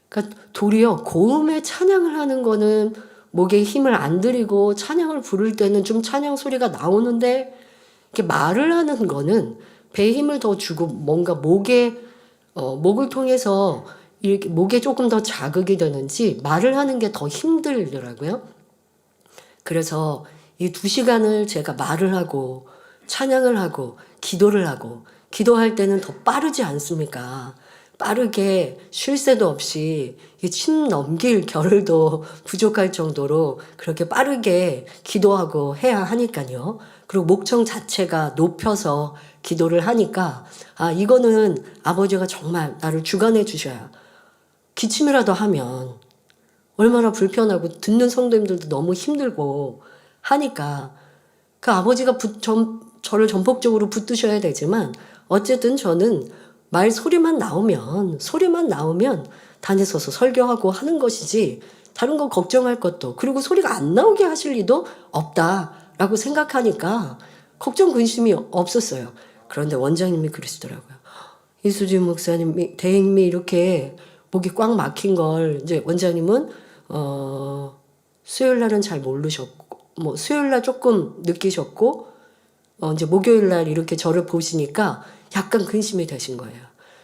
그러니까 도리어 고음의 찬양을 하는 거는 목에 힘을 안 들이고 찬양을 부를 때는 좀 찬양 소리가 나오는데, 이렇게 말을 하는 거는 배에 힘을 더 주고 뭔가 목을 통해서 이렇게 목에 조금 더 자극이 되는지 말을 하는 게 더 힘들더라고요. 그래서 이 2시간을 제가 말을 하고 찬양을 하고 기도를 하고, 기도할 때는 더 빠르지 않습니까? 빠르게 쉴 새도 없이 침 넘길 겨를도 부족할 정도로 그렇게 빠르게 기도하고 해야 하니까요. 그리고 목청 자체가 높여서 기도를 하니까 이거는 아버지가 정말 나를 주관해 주셔야 기침이라도 하면 얼마나 불편하고 듣는 성도님들도 너무 힘들고 하니까 그 아버지가 저를 전폭적으로 붙드셔야 되지만 어쨌든 저는 말 소리만 나오면 단에 서서 설교하고 하는 것이지 다른 거 걱정할 것도 그리고 소리가 안 나오게 하실 리도 없다라고 생각하니까 걱정 근심이 없었어요. 그런데 원장님이 그러시더라고요. 이수진 목사님이 대행님이 이렇게 목이 꽉 막힌 걸 이제 원장님은 수요일 날은 잘 모르셨고 수요일 날 조금 느끼셨고 이제 목요일 날 이렇게 저를 보시니까 약간 근심이 되신 거예요.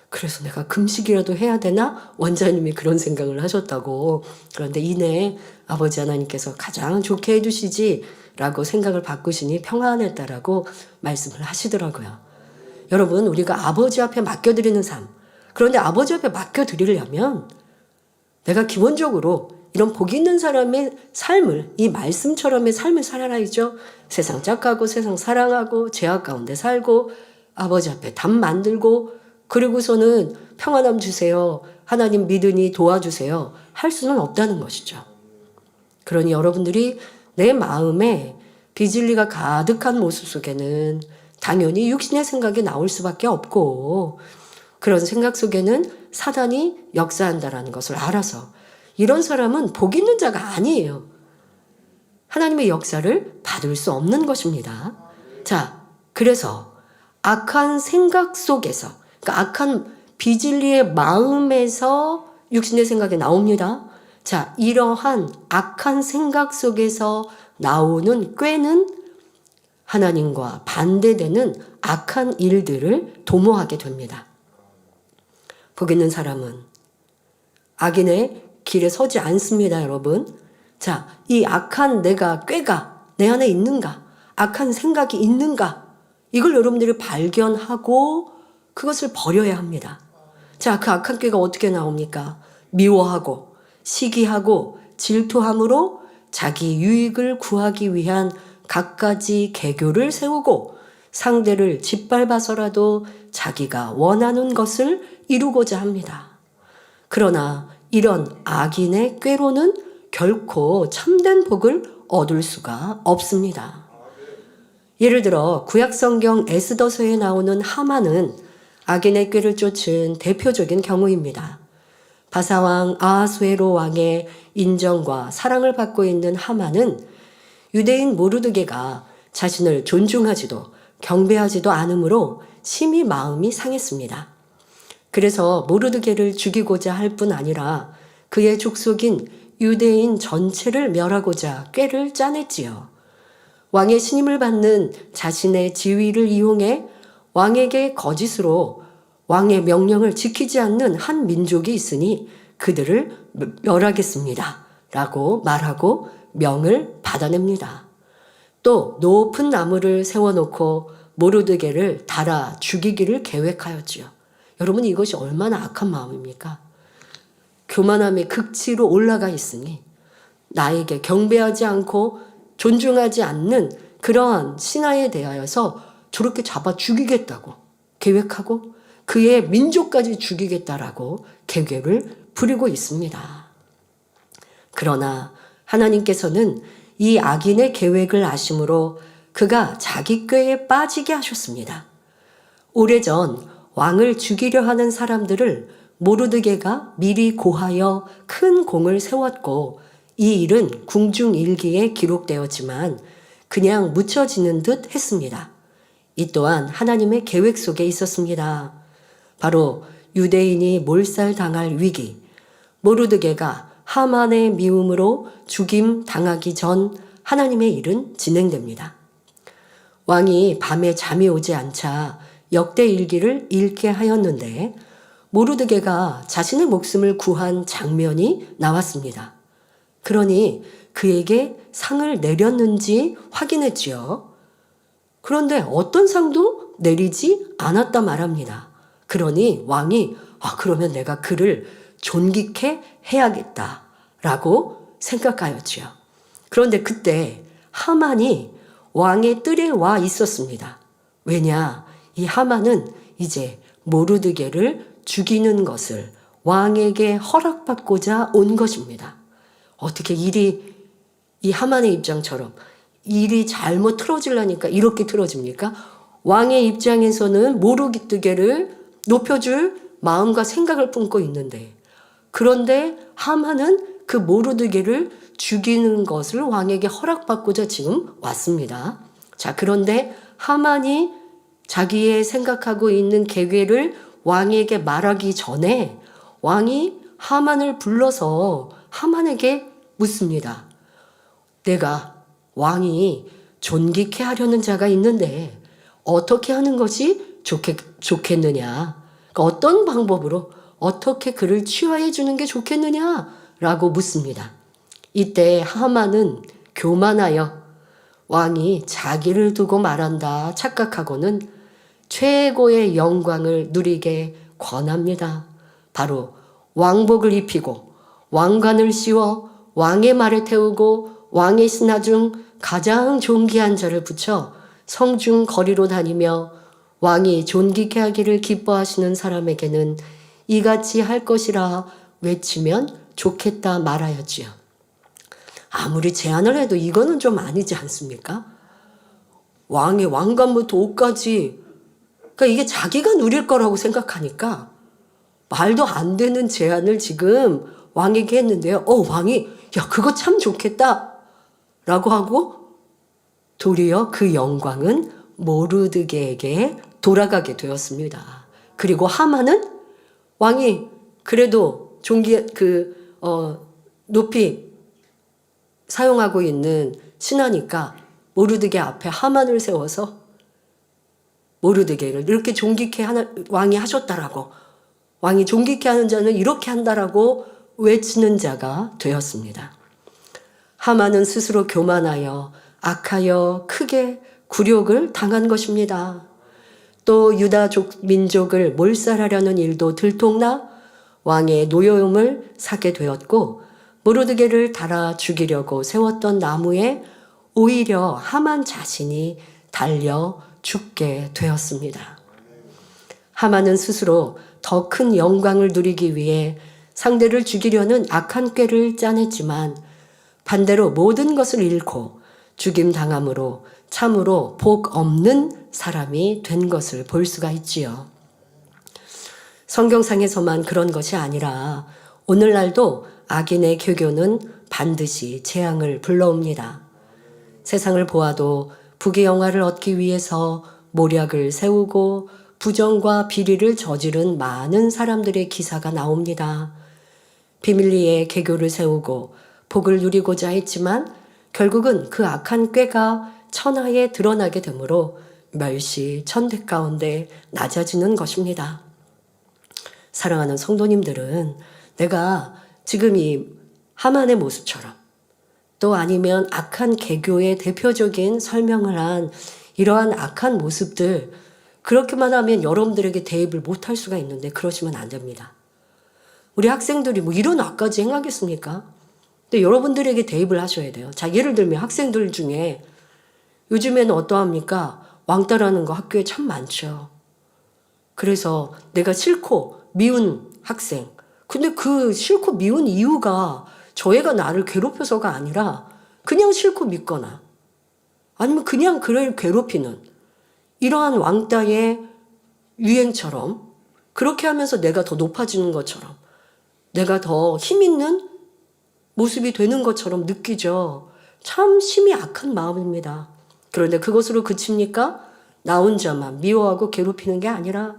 그래서 내가 금식이라도 해야 되나? 원장님이 그런 생각을 하셨다고. 그런데 이내 아버지 하나님께서 가장 좋게 해주시지라고 생각을 바꾸시니 평안했다라고 말씀을 하시더라고요. 여러분, 우리가 아버지 앞에 맡겨드리는 삶. 그런데 아버지 앞에 맡겨드리려면 내가 기본적으로 이런 복 있는 사람의 삶을, 이 말씀처럼의 삶을 살아야죠. 세상 착하고 세상 사랑하고 죄악 가운데 살고 아버지 앞에 담 만들고 그리고서는 평안함 주세요. 하나님 믿으니 도와주세요. 할 수는 없다는 것이죠. 그러니 여러분들이 내 마음에 비진리가 가득한 모습 속에는 당연히 육신의 생각이 나올 수밖에 없고 그런 생각 속에는 사단이 역사한다라는 것을 알아서 이런 사람은 복 있는 자가 아니에요. 하나님의 역사를 받을 수 없는 것입니다. 자, 그래서 악한 생각 속에서, 그러니까 악한 비진리의 마음에서 육신의 생각이 나옵니다. 자, 이러한 악한 생각 속에서 나오는 꾀는 하나님과 반대되는 악한 일들을 도모하게 됩니다. 복 있는 사람은 악인의 길에 서지 않습니다, 여러분. 자, 이 악한 꾀가 내 안에 있는가? 악한 생각이 있는가? 이걸 여러분들이 발견하고 그것을 버려야 합니다. 자, 그 악한 꾀가 어떻게 나옵니까? 미워하고, 시기하고, 질투함으로 자기 유익을 구하기 위한 갖가지 계교를 세우고 상대를 짓밟아서라도 자기가 원하는 것을 이루고자 합니다. 그러나 이런 악인의 꾀로는 결코 참된 복을 얻을 수가 없습니다. 예를 들어 구약성경 에스더서에 나오는 하만은 악인의 꾀를 쫓은 대표적인 경우입니다. 바사왕 아하수에로 왕의 인정과 사랑을 받고 있는 하만은 유대인 모르드게가 자신을 존중하지도 경배하지도 않으므로 심히 마음이 상했습니다. 그래서 모르드게를 죽이고자 할 뿐 아니라 그의 족속인 유대인 전체를 멸하고자 꾀를 짜냈지요. 왕의 신임을 받는 자신의 지위를 이용해 왕에게 거짓으로 왕의 명령을 지키지 않는 한 민족이 있으니 그들을 멸하겠습니다. 라고 말하고 명을 받아냅니다. 또 높은 나무를 세워놓고 모르드게를 달아 죽이기를 계획하였지요. 여러분 이것이 얼마나 악한 마음입니까? 교만함의 극치로 올라가 있으니 나에게 경배하지 않고 존중하지 않는 그러한 신하에 대하여서 저렇게 잡아 죽이겠다고 계획하고 그의 민족까지 죽이겠다라고 계획을 부리고 있습니다. 그러나 하나님께서는 이 악인의 계획을 아심으로 그가 자기 꾀에 빠지게 하셨습니다. 오래전 왕을 죽이려 하는 사람들을 모르드게가 미리 고하여 큰 공을 세웠고 이 일은 궁중일기에 기록되었지만 그냥 묻혀지는 듯 했습니다. 이 또한 하나님의 계획 속에 있었습니다. 바로 유대인이 몰살당할 위기, 모르드게가 하만의 미움으로 죽임 당하기 전 하나님의 일은 진행됩니다. 왕이 밤에 잠이 오지 않자 역대일기를 읽게 하였는데 모르드게가 자신의 목숨을 구한 장면이 나왔습니다. 그러니 그에게 상을 내렸는지 확인했지요. 그런데 어떤 상도 내리지 않았다 말합니다. 그러니 왕이 그러면 내가 그를 존귀케 해야겠다라고 생각하였지요. 그런데 그때 하만이 왕의 뜰에 와 있었습니다. 왜냐? 이 하만은 이제 모르드게를 죽이는 것을 왕에게 허락받고자 온 것입니다. 어떻게 일이 이 하만의 입장처럼 일이 잘못 틀어지려니까 이렇게 틀어집니까? 왕의 입장에서는 모르드게를 높여줄 마음과 생각을 품고 있는데, 그런데 하만은 그 모르드게를 죽이는 것을 왕에게 허락받고자 지금 왔습니다. 자, 그런데 하만이 자기의 생각하고 있는 계획을 왕에게 말하기 전에 왕이 하만을 불러서 하만에게 묻습니다. 내가 왕이 존귀케 하려는 자가 있는데 어떻게 하는 것이 좋겠느냐? 그러니까 어떤 방법으로 어떻게 그를 취하해 주는 게 좋겠느냐라고 묻습니다. 이때 하만은 교만하여 왕이 자기를 두고 말한다 착각하고는 최고의 영광을 누리게 권합니다. 바로 왕복을 입히고 왕관을 씌워 왕의 말에 태우고 왕의 신하 중 가장 존귀한 자를 붙여 성중 거리로 다니며 왕이 존귀케 하기를 기뻐하시는 사람에게는 이같이 할 것이라 외치면 좋겠다 말하였지요. 아무리 제안을 해도 이거는 좀 아니지 않습니까? 왕의 왕관부터 옷까지, 그러니까 이게 자기가 누릴 거라고 생각하니까 말도 안 되는 제안을 지금 왕에게 했는데요. 왕이 야 그거 참 좋겠다 라고 하고 도리어 그 영광은 모르드게에게 돌아가게 되었습니다. 그리고 하만은 왕이 그래도 높이 사용하고 있는 신하니까 모르드게 앞에 하만을 세워서 모르드게를 이렇게 존귀케 왕이 하셨다라고, 왕이 존귀케 하는 자는 이렇게 한다라고 외치는 자가 되었습니다. 하만은 스스로 교만하여 악하여 크게 굴욕을 당한 것입니다. 또 유다 민족을 몰살하려는 일도 들통나 왕의 노여움을 사게 되었고, 모르드게를 달아 죽이려고 세웠던 나무에 오히려 하만 자신이 달려 죽게 되었습니다. 하만은 스스로 더 큰 영광을 누리기 위해 상대를 죽이려는 악한 꾀를 짜냈지만 반대로 모든 것을 잃고 죽임 당함으로 참으로 복 없는 사람이 된 것을 볼 수가 있지요. 성경상에서만 그런 것이 아니라 오늘날도 악인의 교교는 반드시 재앙을 불러옵니다. 세상을 보아도 부귀영화를 얻기 위해서 모략을 세우고 부정과 비리를 저지른 많은 사람들의 기사가 나옵니다. 비밀리에 개교를 세우고 복을 누리고자 했지만 결국은 그 악한 꾀가 천하에 드러나게 되므로 멸시천대 가운데 낮아지는 것입니다. 사랑하는 성도님들은 내가 지금 이 하만의 모습처럼 또 아니면 악한 개교의 대표적인 설명을 한 이러한 악한 모습들, 그렇게만 하면 여러분들에게 대입을 못할 수가 있는데 그러시면 안 됩니다. 우리 학생들이 뭐 이런 악까지 행하겠습니까? 근데 여러분들에게 대입을 하셔야 돼요. 자, 예를 들면 학생들 중에 요즘에는 어떠합니까? 왕따라는 거 학교에 참 많죠. 그래서 내가 싫고 미운 학생, 근데 그 싫고 미운 이유가 저 애가 나를 괴롭혀서가 아니라 그냥 싫고 믿거나 아니면 그냥 그를 괴롭히는 이러한 왕따의 유행처럼, 그렇게 하면서 내가 더 높아지는 것처럼, 내가 더 힘있는 모습이 되는 것처럼 느끼죠. 참 심히 악한 마음입니다. 그런데 그것으로 그칩니까? 나 혼자만 미워하고 괴롭히는 게 아니라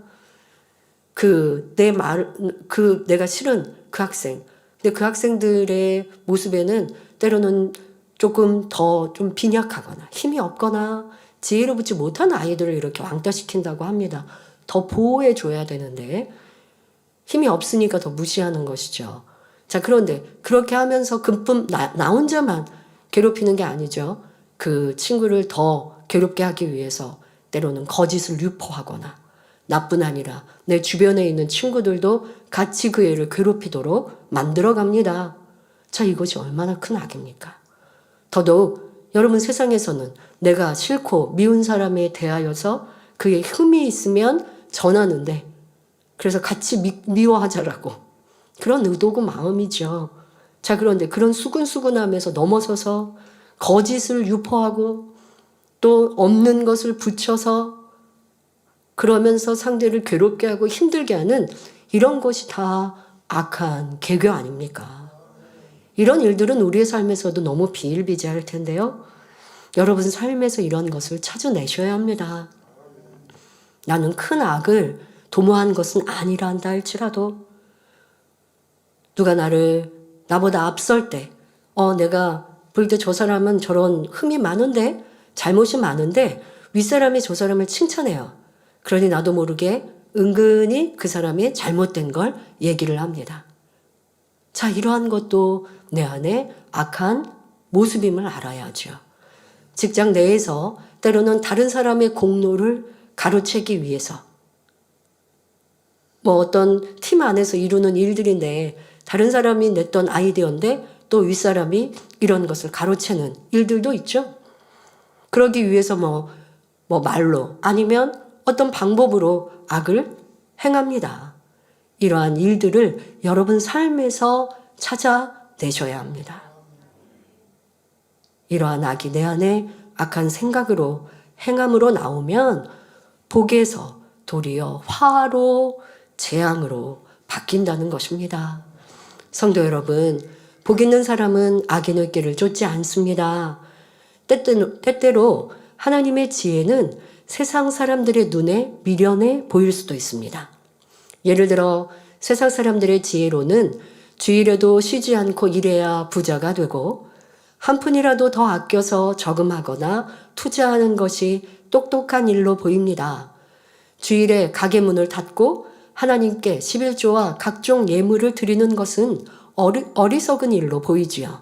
내가 싫은 그 학생, 근데 그 학생들의 모습에는 때로는 조금 더 좀 빈약하거나 힘이 없거나 지혜를 붙지 못한 아이들을 이렇게 왕따시킨다고 합니다. 더 보호해 줘야 되는데 힘이 없으니까 더 무시하는 것이죠. 자, 그런데 그렇게 하면서 나 혼자만 괴롭히는 게 아니죠. 그 친구를 더 괴롭게 하기 위해서 때로는 거짓을 유포하거나 나뿐 아니라 내 주변에 있는 친구들도 같이 그 애를 괴롭히도록 만들어 갑니다. 자, 이것이 얼마나 큰 악입니까? 더더욱 여러분 세상에서는 내가 싫고 미운 사람에 대하여서 그의 흠이 있으면 전하는데 그래서 같이 미워하자라고 그런 의도고 마음이죠. 자, 그런데 그런 수근수근함에서 넘어서서 거짓을 유포하고 또 없는 것을 붙여서 그러면서 상대를 괴롭게 하고 힘들게 하는 이런 것이 다 악한 개교 아닙니까? 이런 일들은 우리의 삶에서도 너무 비일비재할 텐데요. 여러분 삶에서 이런 것을 찾아내셔야 합니다. 나는 큰 악을 도모한 것은 아니라 한다 할지라도 누가 나보다 앞설 때 내가 볼 때 저 사람은 저런 흠이 많은데 잘못이 많은데 윗사람이 저 사람을 칭찬해요. 그러니 나도 모르게 은근히 그 사람이 잘못된 걸 얘기를 합니다. 자, 이러한 것도 내 안에 악한 모습임을 알아야죠. 직장 내에서 때로는 다른 사람의 공로를 가로채기 위해서 어떤 팀 안에서 이루는 일들인데 다른 사람이 냈던 아이디어인데 또 윗사람이 이런 것을 가로채는 일들도 있죠. 그러기 위해서 말로 아니면 어떤 방법으로 악을 행합니다. 이러한 일들을 여러분 삶에서 찾아내셔야 합니다. 이러한 악이 내 안에 악한 생각으로 행함으로 나오면 복에서 도리어 화로 재앙으로 바뀐다는 것입니다. 성도 여러분, 복 있는 사람은 악인의 길을 쫓지 않습니다. 때때로 하나님의 지혜는 세상 사람들의 눈에 미련해 보일 수도 있습니다. 예를 들어 세상 사람들의 지혜로는 주일에도 쉬지 않고 일해야 부자가 되고 한 푼이라도 더 아껴서 저금하거나 투자하는 것이 똑똑한 일로 보입니다. 주일에 가게 문을 닫고 하나님께 11조와 각종 예물을 드리는 것은 어리석은 일로 보이지요.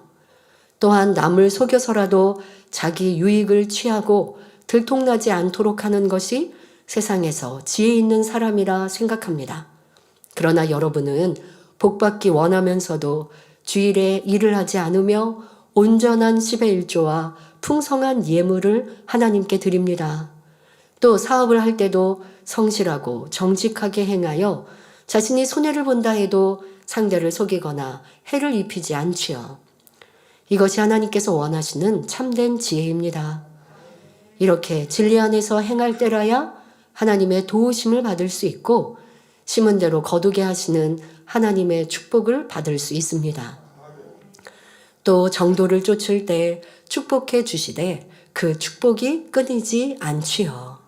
또한 남을 속여서라도 자기 유익을 취하고 들통나지 않도록 하는 것이 세상에서 지혜 있는 사람이라 생각합니다. 그러나 여러분은 복받기 원하면서도 주일에 일을 하지 않으며 온전한 10의 1조와 풍성한 예물을 하나님께 드립니다. 또 사업을 할 때도 성실하고 정직하게 행하여 자신이 손해를 본다 해도 상대를 속이거나 해를 입히지 않지요. 이것이 하나님께서 원하시는 참된 지혜입니다. 이렇게 진리 안에서 행할 때라야 하나님의 도우심을 받을 수 있고 심은 대로 거두게 하시는 하나님의 축복을 받을 수 있습니다. 또 정도를 쫓을 때 축복해 주시되 그 축복이 끊이지 않지요.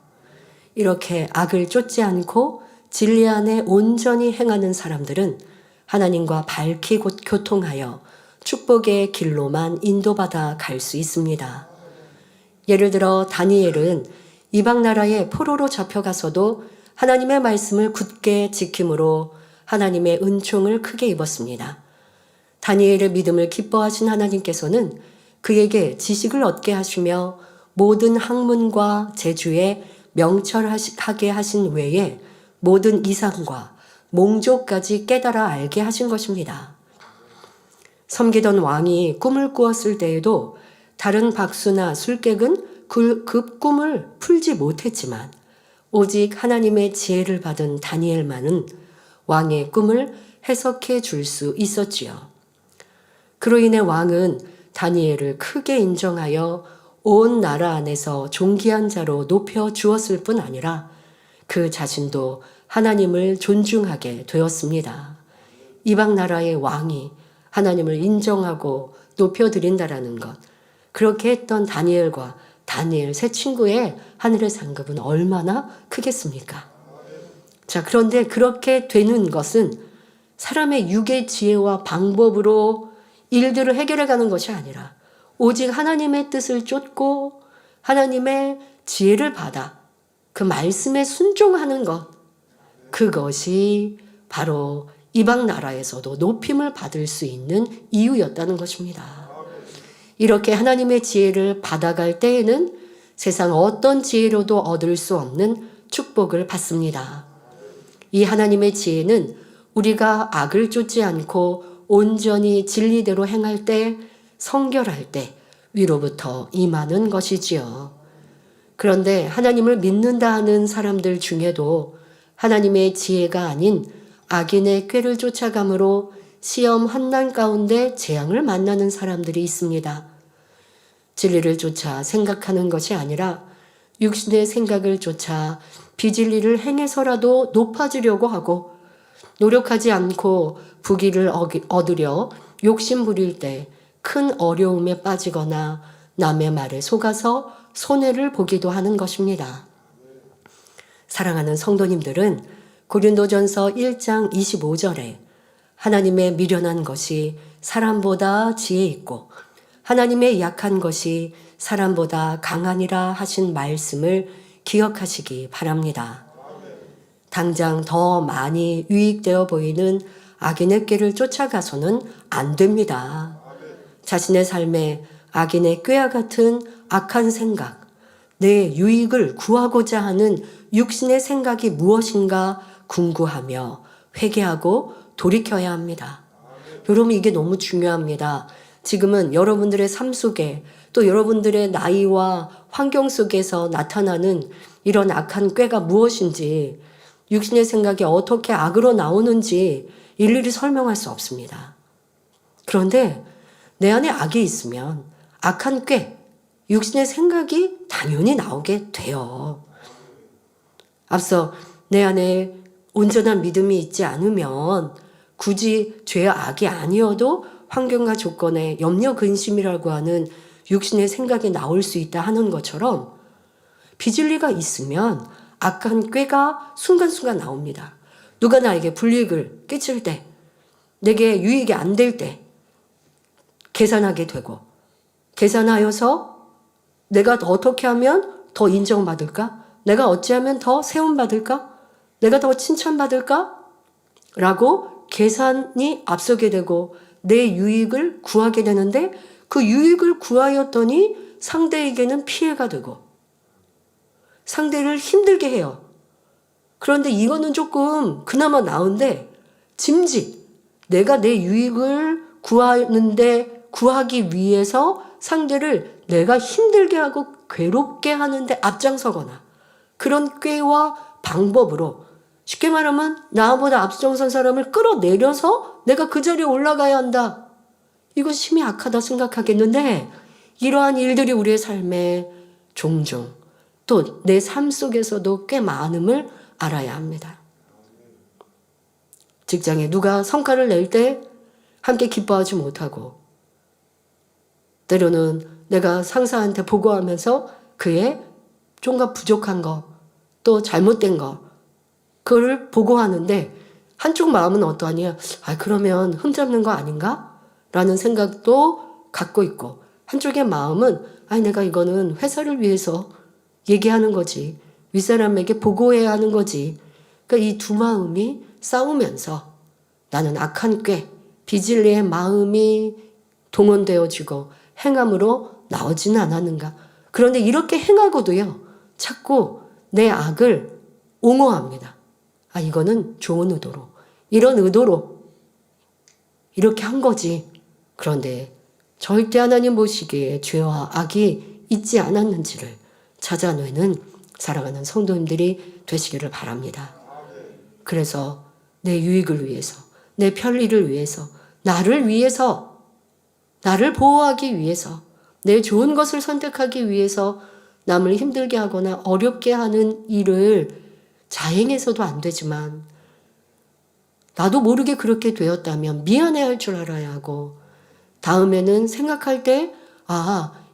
이렇게 악을 쫓지 않고 진리 안에 온전히 행하는 사람들은 하나님과 밝히 교통하여 축복의 길로만 인도받아 갈 수 있습니다. 예를 들어 다니엘은 이방 나라에 포로로 잡혀가서도 하나님의 말씀을 굳게 지킴으로 하나님의 은총을 크게 입었습니다. 다니엘의 믿음을 기뻐하신 하나님께서는 그에게 지식을 얻게 하시며 모든 학문과 재주에 명철하게 하신 외에 모든 이상과 몽조까지 깨달아 알게 하신 것입니다. 섬기던 왕이 꿈을 꾸었을 때에도 다른 박수나 술객은 그 꿈을 풀지 못했지만 오직 하나님의 지혜를 받은 다니엘만은 왕의 꿈을 해석해 줄 수 있었지요. 그로 인해 왕은 다니엘을 크게 인정하여 온 나라 안에서 존귀한 자로 높여 주었을 뿐 아니라 그 자신도 하나님을 존중하게 되었습니다. 이방 나라의 왕이 하나님을 인정하고 높여드린다라는 것, 그렇게 했던 다니엘과 다니엘 세 친구의 하늘의 상급은 얼마나 크겠습니까? 자, 그런데 그렇게 되는 것은 사람의 육의 지혜와 방법으로 일들을 해결해 가는 것이 아니라 오직 하나님의 뜻을 쫓고 하나님의 지혜를 받아 그 말씀에 순종하는 것, 그것이 바로 이방 나라에서도 높임을 받을 수 있는 이유였다는 것입니다. 이렇게 하나님의 지혜를 받아갈 때에는 세상 어떤 지혜로도 얻을 수 없는 축복을 받습니다. 이 하나님의 지혜는 우리가 악을 쫓지 않고 온전히 진리대로 행할 때, 성결할 때 위로부터 임하는 것이지요. 그런데 하나님을 믿는다 하는 사람들 중에도 하나님의 지혜가 아닌 악인의 꾀를 쫓아감으로 시험 환난 가운데 재앙을 만나는 사람들이 있습니다. 진리를 쫓아 생각하는 것이 아니라 육신의 생각을 쫓아 비진리를 행해서라도 높아지려고 하고 노력하지 않고 부귀를 얻으려 욕심 부릴 때 큰 어려움에 빠지거나 남의 말에 속아서 손해를 보기도 하는 것입니다. 사랑하는 성도님들은 고린도전서 1장 25절에 하나님의 미련한 것이 사람보다 지혜 있고 하나님의 약한 것이 사람보다 강하니라 하신 말씀을 기억하시기 바랍니다. 당장 더 많이 유익되어 보이는 악인의 꾀를 쫓아가서는 안 됩니다. 자신의 삶에 악인의 꾀와 같은 악한 생각, 내 유익을 구하고자 하는 육신의 생각이 무엇인가 궁구하며 회개하고 돌이켜야 합니다. 여러분, 이게 너무 중요합니다. 지금은 여러분들의 삶 속에 또 여러분들의 나이와 환경 속에서 나타나는 이런 악한 꾀가 무엇인지, 육신의 생각이 어떻게 악으로 나오는지 일일이 설명할 수 없습니다. 그런데 내 안에 악이 있으면 악한 꾀, 육신의 생각이 당연히 나오게 돼요. 앞서 내 안에 온전한 믿음이 있지 않으면 굳이 죄와 악이 아니어도 환경과 조건에 염려 근심이라고 하는 육신의 생각이 나올 수 있다 하는 것처럼 비진리가 있으면 악한 꾀가 순간순간 나옵니다. 누가 나에게 불이익을 끼칠 때, 내게 유익이 안 될 때 계산하게 되고, 계산하여서 내가 어떻게 하면 더 인정받을까? 내가 어찌하면 더 세움받을까? 내가 더 칭찬받을까? 라고 계산이 앞서게 되고 내 유익을 구하게 되는데, 그 유익을 구하였더니 상대에게는 피해가 되고 상대를 힘들게 해요. 그런데 이거는 조금 그나마 나은데, 짐짓, 내가 내 유익을 구하기 위해서 상대를 내가 힘들게 하고 괴롭게 하는데 앞장서거나, 그런 꾀와 방법으로, 쉽게 말하면 나보다 앞장선 사람을 끌어내려서 내가 그 자리에 올라가야 한다. 이건 심히 악하다 생각하겠는데, 이러한 일들이 우리의 삶에 종종, 또 내 삶 속에서도 꽤 많음을 알아야 합니다. 직장에 누가 성과를 낼 때 함께 기뻐하지 못하고, 때로는 내가 상사한테 보고하면서 그의 좀가 부족한 거, 또 잘못된 거, 그걸 보고하는데 한쪽 마음은 어떠하냐? 그러면 흠잡는 거 아닌가? 라는 생각도 갖고 있고, 한쪽의 마음은 내가 이거는 회사를 위해서 얘기하는 거지, 윗사람에게 보고해야 하는 거지. 그러니까 이 두 마음이 싸우면서 나는 악한 꾀, 비진리의 마음이 동원되어지고 행함으로 나오지는 않았는가. 그런데 이렇게 행하고도요, 자꾸 내 악을 옹호합니다. 이거는 좋은 의도로, 이런 의도로 이렇게 한 거지. 그런데 절대 하나님 보시기에 죄와 악이 있지 않았는지를 찾아내는 사랑하는 성도님들이 되시기를 바랍니다. 그래서 내 유익을 위해서, 내 편리를 위해서, 나를 위해서, 나를 보호하기 위해서, 내 좋은 것을 선택하기 위해서 남을 힘들게 하거나 어렵게 하는 일을 자행해서도 안 되지만, 나도 모르게 그렇게 되었다면 미안해할 줄 알아야 하고, 다음에는 생각할 때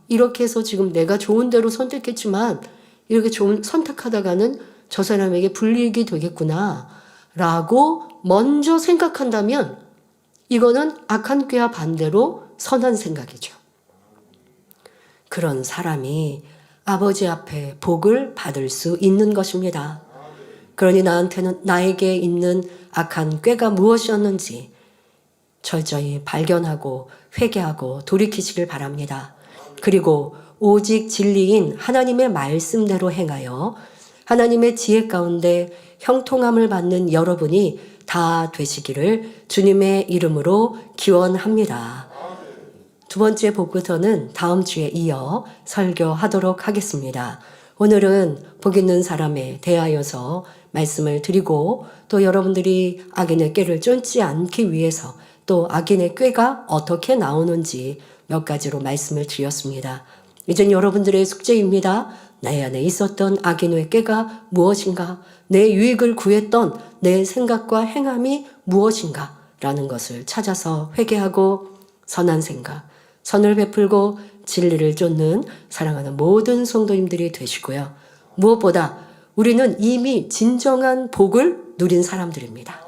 이렇게 해서 지금 내가 좋은 대로 선택했지만 이렇게 좋은 선택하다가는 저 사람에게 불이익이 되겠구나 라고 먼저 생각한다면, 이거는 악한 꾀와 반대로 선한 생각이죠. 그런 사람이 아버지 앞에 복을 받을 수 있는 것입니다. 그러니 나에게 있는 악한 꾀가 무엇이었는지 철저히 발견하고 회개하고 돌이키시길 바랍니다. 그리고 오직 진리인 하나님의 말씀대로 행하여 하나님의 지혜 가운데 형통함을 받는 여러분이 다 되시기를 주님의 이름으로 기원합니다. 두 번째 복부터는 다음 주에 이어 설교하도록 하겠습니다. 오늘은 복 있는 사람에 대하여서 말씀을 드리고 또 여러분들이 악인의 꾀를 쫓지 않기 위해서 또 악인의 꾀가 어떻게 나오는지 몇 가지로 말씀을 드렸습니다. 이젠 여러분들의 숙제입니다. 내 안에 있었던 악인의 꾀가 무엇인가? 내 유익을 구했던 내 생각과 행함이 무엇인가? 라는 것을 찾아서 회개하고 선한 생각, 선을 베풀고 진리를 쫓는 사랑하는 모든 성도님들이 되시고요. 무엇보다 우리는 이미 진정한 복을 누린 사람들입니다.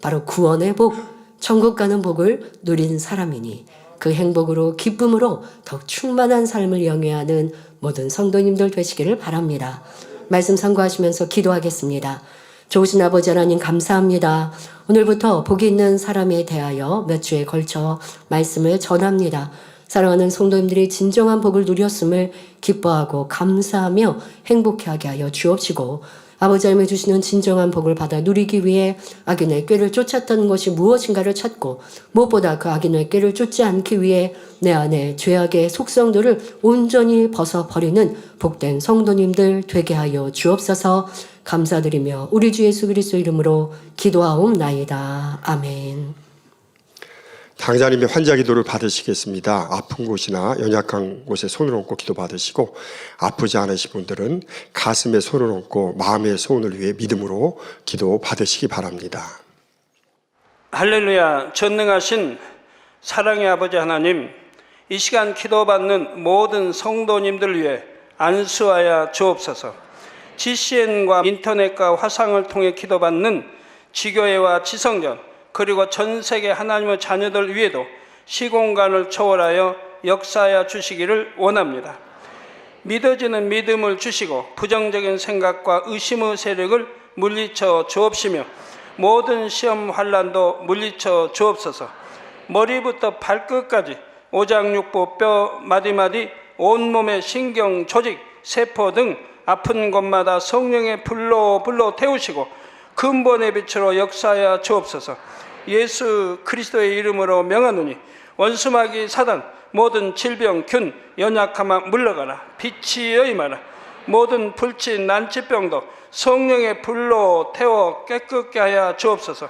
바로 구원의 복, 천국 가는 복을 누린 사람이니 그 행복으로 기쁨으로 더욱 충만한 삶을 영위하는 모든 성도님들 되시기를 바랍니다. 말씀 참고하시면서 기도하겠습니다. 좋으신 아버지 하나님 감사합니다. 오늘부터 복이 있는 사람에 대하여 몇 주에 걸쳐 말씀을 전합니다. 사랑하는 성도님들이 진정한 복을 누렸음을 기뻐하고 감사하며 행복하게 하여 주옵시고 아버지 하나님이 주시는 진정한 복을 받아 누리기 위해 악인의 꾀를 쫓았던 것이 무엇인가를 찾고 무엇보다 그 악인의 꾀를 쫓지 않기 위해 내 안에 죄악의 속성들을 온전히 벗어버리는 복된 성도님들 되게 하여 주옵소서. 감사드리며 우리 주 예수 그리스도 이름으로 기도하옵나이다. 아멘. 당자님의 환자 기도를 받으시겠습니다. 아픈 곳이나 연약한 곳에 손을 얹고 기도 받으시고 아프지 않으신 분들은 가슴에 손을 얹고 마음의 소원을 위해 믿음으로 기도 받으시기 바랍니다. 할렐루야. 전능하신 사랑의 아버지 하나님, 이 시간 기도받는 모든 성도님들 위해 안수하여 주옵소서. GCN과 인터넷과 화상을 통해 기도받는 지교회와 지성전 그리고 전 세계 하나님의 자녀들 위에도 시공간을 초월하여 역사하여 주시기를 원합니다. 믿어지는 믿음을 주시고 부정적인 생각과 의심의 세력을 물리쳐 주옵시며 모든 시험 환난도 물리쳐 주옵소서. 머리부터 발끝까지 오장육부 뼈 마디마디 온몸의 신경 조직 세포 등 아픈 곳마다 성령의 불로 태우시고 근본의 빛으로 역사하여 주옵소서. 예수 그리스도의 이름으로 명하노니 원수마귀 사단 모든 질병 균 연약함아 물러가라. 빛이여 임하라. 모든 불치 난치병도 성령의 불로 태워 깨끗게 하여 주옵소서.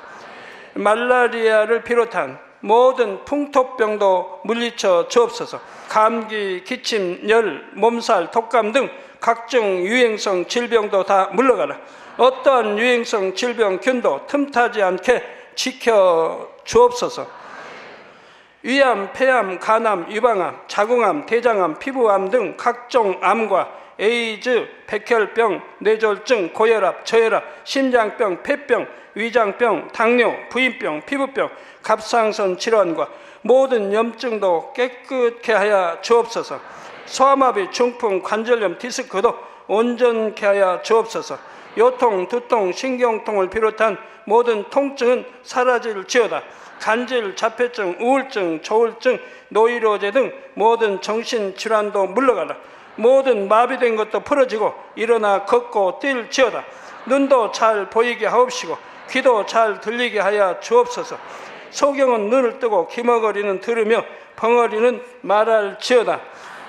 말라리아를 비롯한 모든 풍토병도 물리쳐 주옵소서. 감기, 기침, 열, 몸살, 독감 등 각종 유행성 질병도 다 물러가라. 어떠한 유행성 질병 균도 틈타지 않게 지켜 주옵소서. 위암, 폐암, 간암, 유방암, 자궁암, 대장암, 피부암 등 각종 암과 에이즈, 백혈병, 뇌졸중, 고혈압, 저혈압, 심장병, 폐병, 위장병, 당뇨, 부인병, 피부병, 갑상선 질환과 모든 염증도 깨끗게 하여 주옵소서. 소아마비, 중풍, 관절염, 디스크도 온전케 하여 주옵소서. 요통, 두통, 신경통을 비롯한 모든 통증은 사라질지어다. 간질, 자폐증, 우울증, 조울증, 노이로제 등 모든 정신질환도 물러가라. 모든 마비된 것도 풀어지고 일어나 걷고 뛸지어다. 눈도 잘 보이게 하옵시고 귀도 잘 들리게 하여 주옵소서. 소경은 눈을 뜨고 기머거리는 들으며 벙어리는 말할지어다.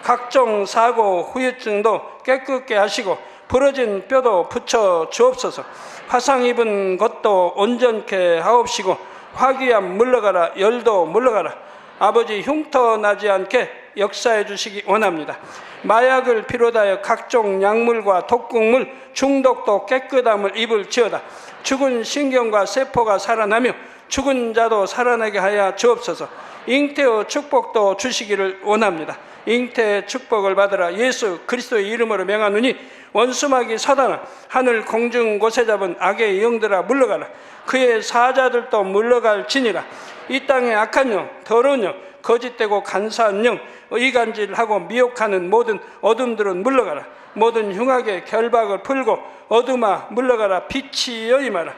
각종 사고, 후유증도 깨끗게 하시고 부러진 뼈도 붙여 주옵소서. 화상 입은 것도 온전케 하옵시고 화기암 물러가라. 열도 물러가라. 아버지 흉터 나지 않게 역사해 주시기 원합니다. 마약을 비롯하여 각종 약물과 독극물 중독도 깨끗함을 입을지어다. 죽은 신경과 세포가 살아나며 죽은 자도 살아나게 하여 주옵소서. 잉태의 축복도 주시기를 원합니다. 잉태의 축복을 받으라. 예수 그리스도의 이름으로 명하노니 원수마귀 사단아 하늘 공중 곳에 잡은 악의 영들아 물러가라. 그의 사자들도 물러갈지니라. 이 땅의 악한 영, 더러운 영, 거짓되고 간사한 영, 의간질하고 미혹하는 모든 어둠들은 물러가라. 모든 흉악의 결박을 풀고 어둠아 물러가라. 빛이여 임하라.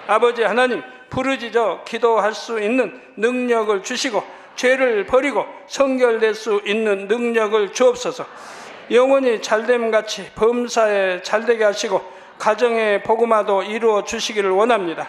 아버지 하나님, 부르짖어 기도할 수 있는 능력을 주시고 죄를 버리고 성결될 수 있는 능력을 주옵소서. 영원히 잘됨같이 범사에 잘되게 하시고 가정의 복음화도 이루어 주시기를 원합니다.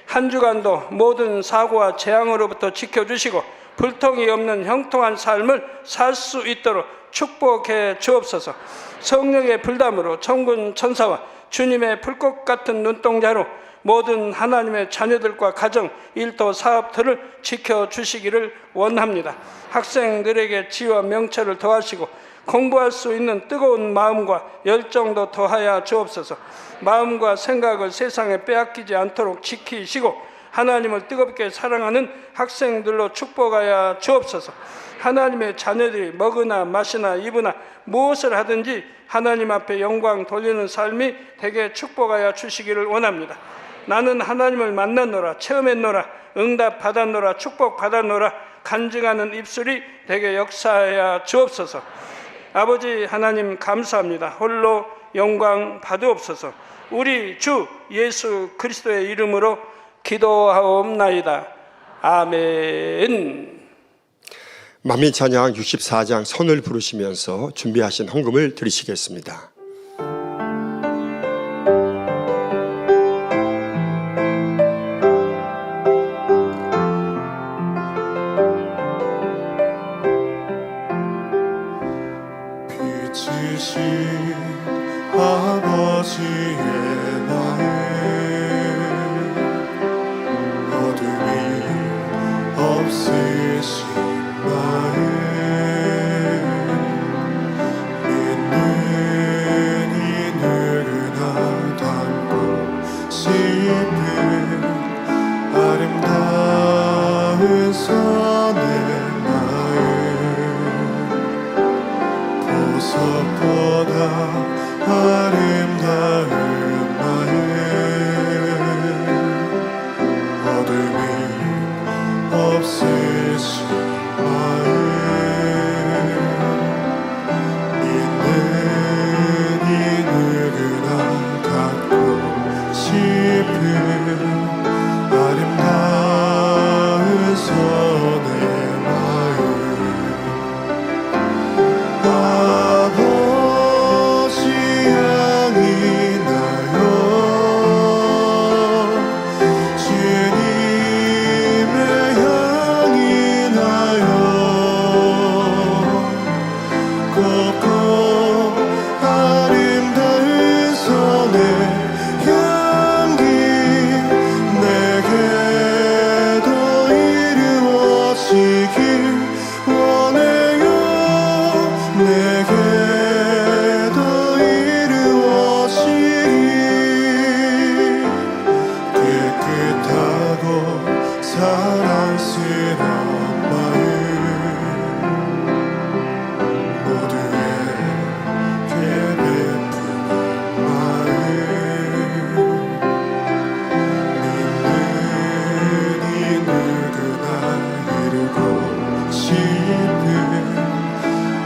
한 주간도 모든 사고와 재앙으로부터 지켜주시고 불통이 없는 형통한 삶을 살 수 있도록 축복해 주옵소서. 성령의 불담으로 천군 천사와 주님의 불꽃 같은 눈동자로 모든 하나님의 자녀들과 가정, 일도, 사업들을 지켜주시기를 원합니다. 학생들에게 지혜와 명철을 더하시고 공부할 수 있는 뜨거운 마음과 열정도 더하여 주옵소서. 마음과 생각을 세상에 빼앗기지 않도록 지키시고 하나님을 뜨겁게 사랑하는 학생들로 축복하여 주옵소서. 하나님의 자녀들이 먹으나 마시나 입으나 무엇을 하든지 하나님 앞에 영광 돌리는 삶이 되게 축복하여 주시기를 원합니다. 나는 하나님을 만났노라, 체험했노라, 응답 받았노라, 축복 받았노라 간증하는 입술이 되게 역사하여 주옵소서. 아버지 하나님 감사합니다. 홀로 영광 받으옵소서. 우리 주 예수 그리스도의 이름으로 기도하옵나이다. 아멘. 만민찬양 64장 선을 부르시면서 준비하신 헌금을 드리시겠습니다. 빛이신 아버지의 마음 어둠이 없으신 마음 믿는 이 누구나 담고 싶은 아름다운 선의 마음 보석보다 아름다운 마음 어둠이 없으신 마음 믿는 이 누구나 갖고 싶은 아름다운 선의 마음 아버지 향이 나요 주님의 향이 나요 곱고 아름다운 선의 향기 내게도 이루어지길 원해요 내게도 이루어지길 깨끗하고 사랑스러운 마음 모두에게 베푸는 마음 믿는 이 누구나 이루고 싶은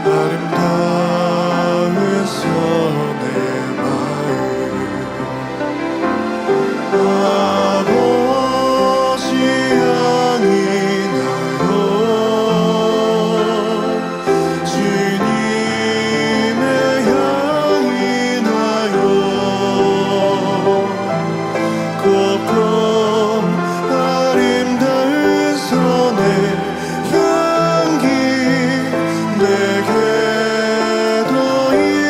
아름다운 선의 마음 아버지 향이 나요 주님의 향이 나요 곱고 아름다운 선의 향기 내게도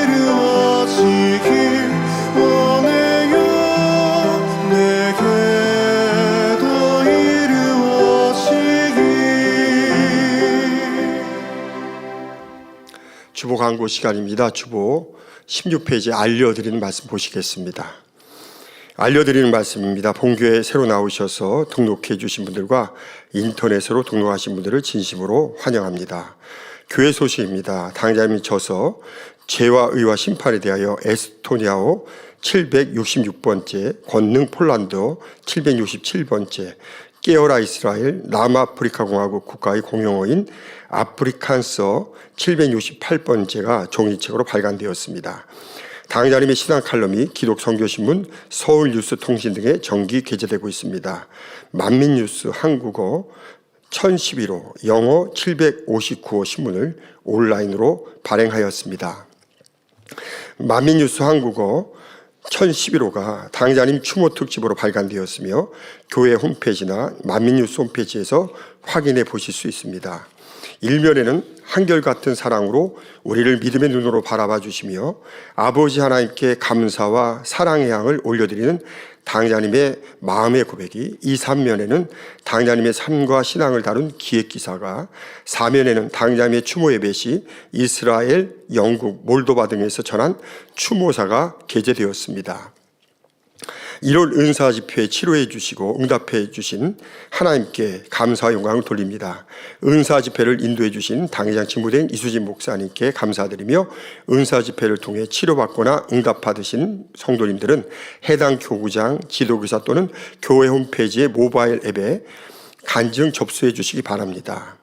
이루어지길 원해요 내게도 이루어지길 주보 광고 시간입니다. 주보 16페이지 알려드리는 말씀 보시겠습니다. 알려드리는 말씀입니다. 본교에 새로 나오셔서 등록해 주신 분들과 인터넷으로 등록하신 분들을 진심으로 환영합니다. 교회 소식입니다. 당장님이 져서 죄와 의와 심판에 대하여 에스토니아어 766번째, 권능 폴란드 767번째, 깨어라 이스라엘 남아프리카 공화국 국가의 공용어인 아프리칸서 768번째가 종이책으로 발간되었습니다. 당자님의 신앙 칼럼이 기독 선교신문, 서울뉴스통신 등에 정기 게재되고 있습니다. 만민뉴스 한국어 1011호, 영어 759호 신문을 온라인으로 발행하였습니다. 만민뉴스 한국어 1011호가 당자님 추모 특집으로 발간되었으며 교회 홈페이지나 만민뉴스 홈페이지에서 확인해 보실 수 있습니다. 일면에는 한결같은 사랑으로 우리를 믿음의 눈으로 바라봐 주시며 아버지 하나님께 감사와 사랑의 향을 올려드리는 당자님의 마음의 고백이, 2, 3면에는 당자님의 삶과 신앙을 다룬 기획기사가, 4면에는 당자님의 추모 예배 시 이스라엘, 영국, 몰도바 등에서 전한 추모사가 게재되었습니다. 1월 은사 집회 치료해 주시고 응답해 주신 하나님께 감사와 영광을 돌립니다. 은사 집회를 인도해 주신 당회장 직무대행 이수진 목사님께 감사드리며, 은사 집회를 통해 치료받거나 응답받으신 성도님들은 해당 교구장, 지도교사 또는 교회 홈페이지의 모바일 앱에 간증 접수해 주시기 바랍니다.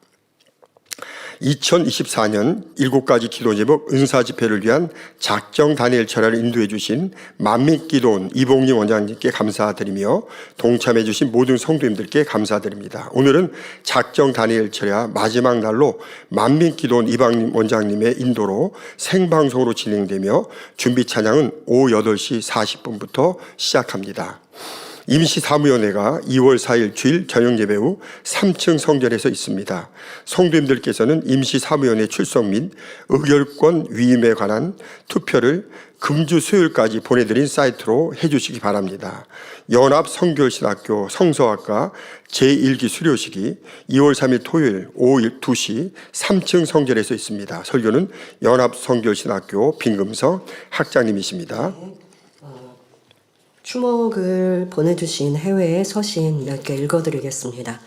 2024년 7가지 기도 제목 은사 집회를 위한 작정 다니엘 철야를 인도해 주신 만민기도원 이봉림 원장님께 감사드리며 동참해 주신 모든 성도님들께 감사드립니다. 오늘은 작정 다니엘 철야 마지막 날로 만민기도원 이봉림 원장님의 인도로 생방송으로 진행되며 준비 찬양은 오후 8시 40분부터 시작합니다. 임시사무위원회가 2월 4일 주일 저녁예배 후 3층 성전에서 있습니다. 성도님들께서는 임시사무위원회 출석 및 의결권 위임에 관한 투표를 금주 수요일까지 보내드린 사이트로 해주시기 바랍니다. 연합성결신학교 성서학과 제1기 수료식이 2월 3일 토요일 오후 2시 3층 성전에서 있습니다. 설교는 연합성결신학교 빈금성 학장님이십니다. 추목을 보내주신 해외의 서신 몇 개 읽어드리겠습니다.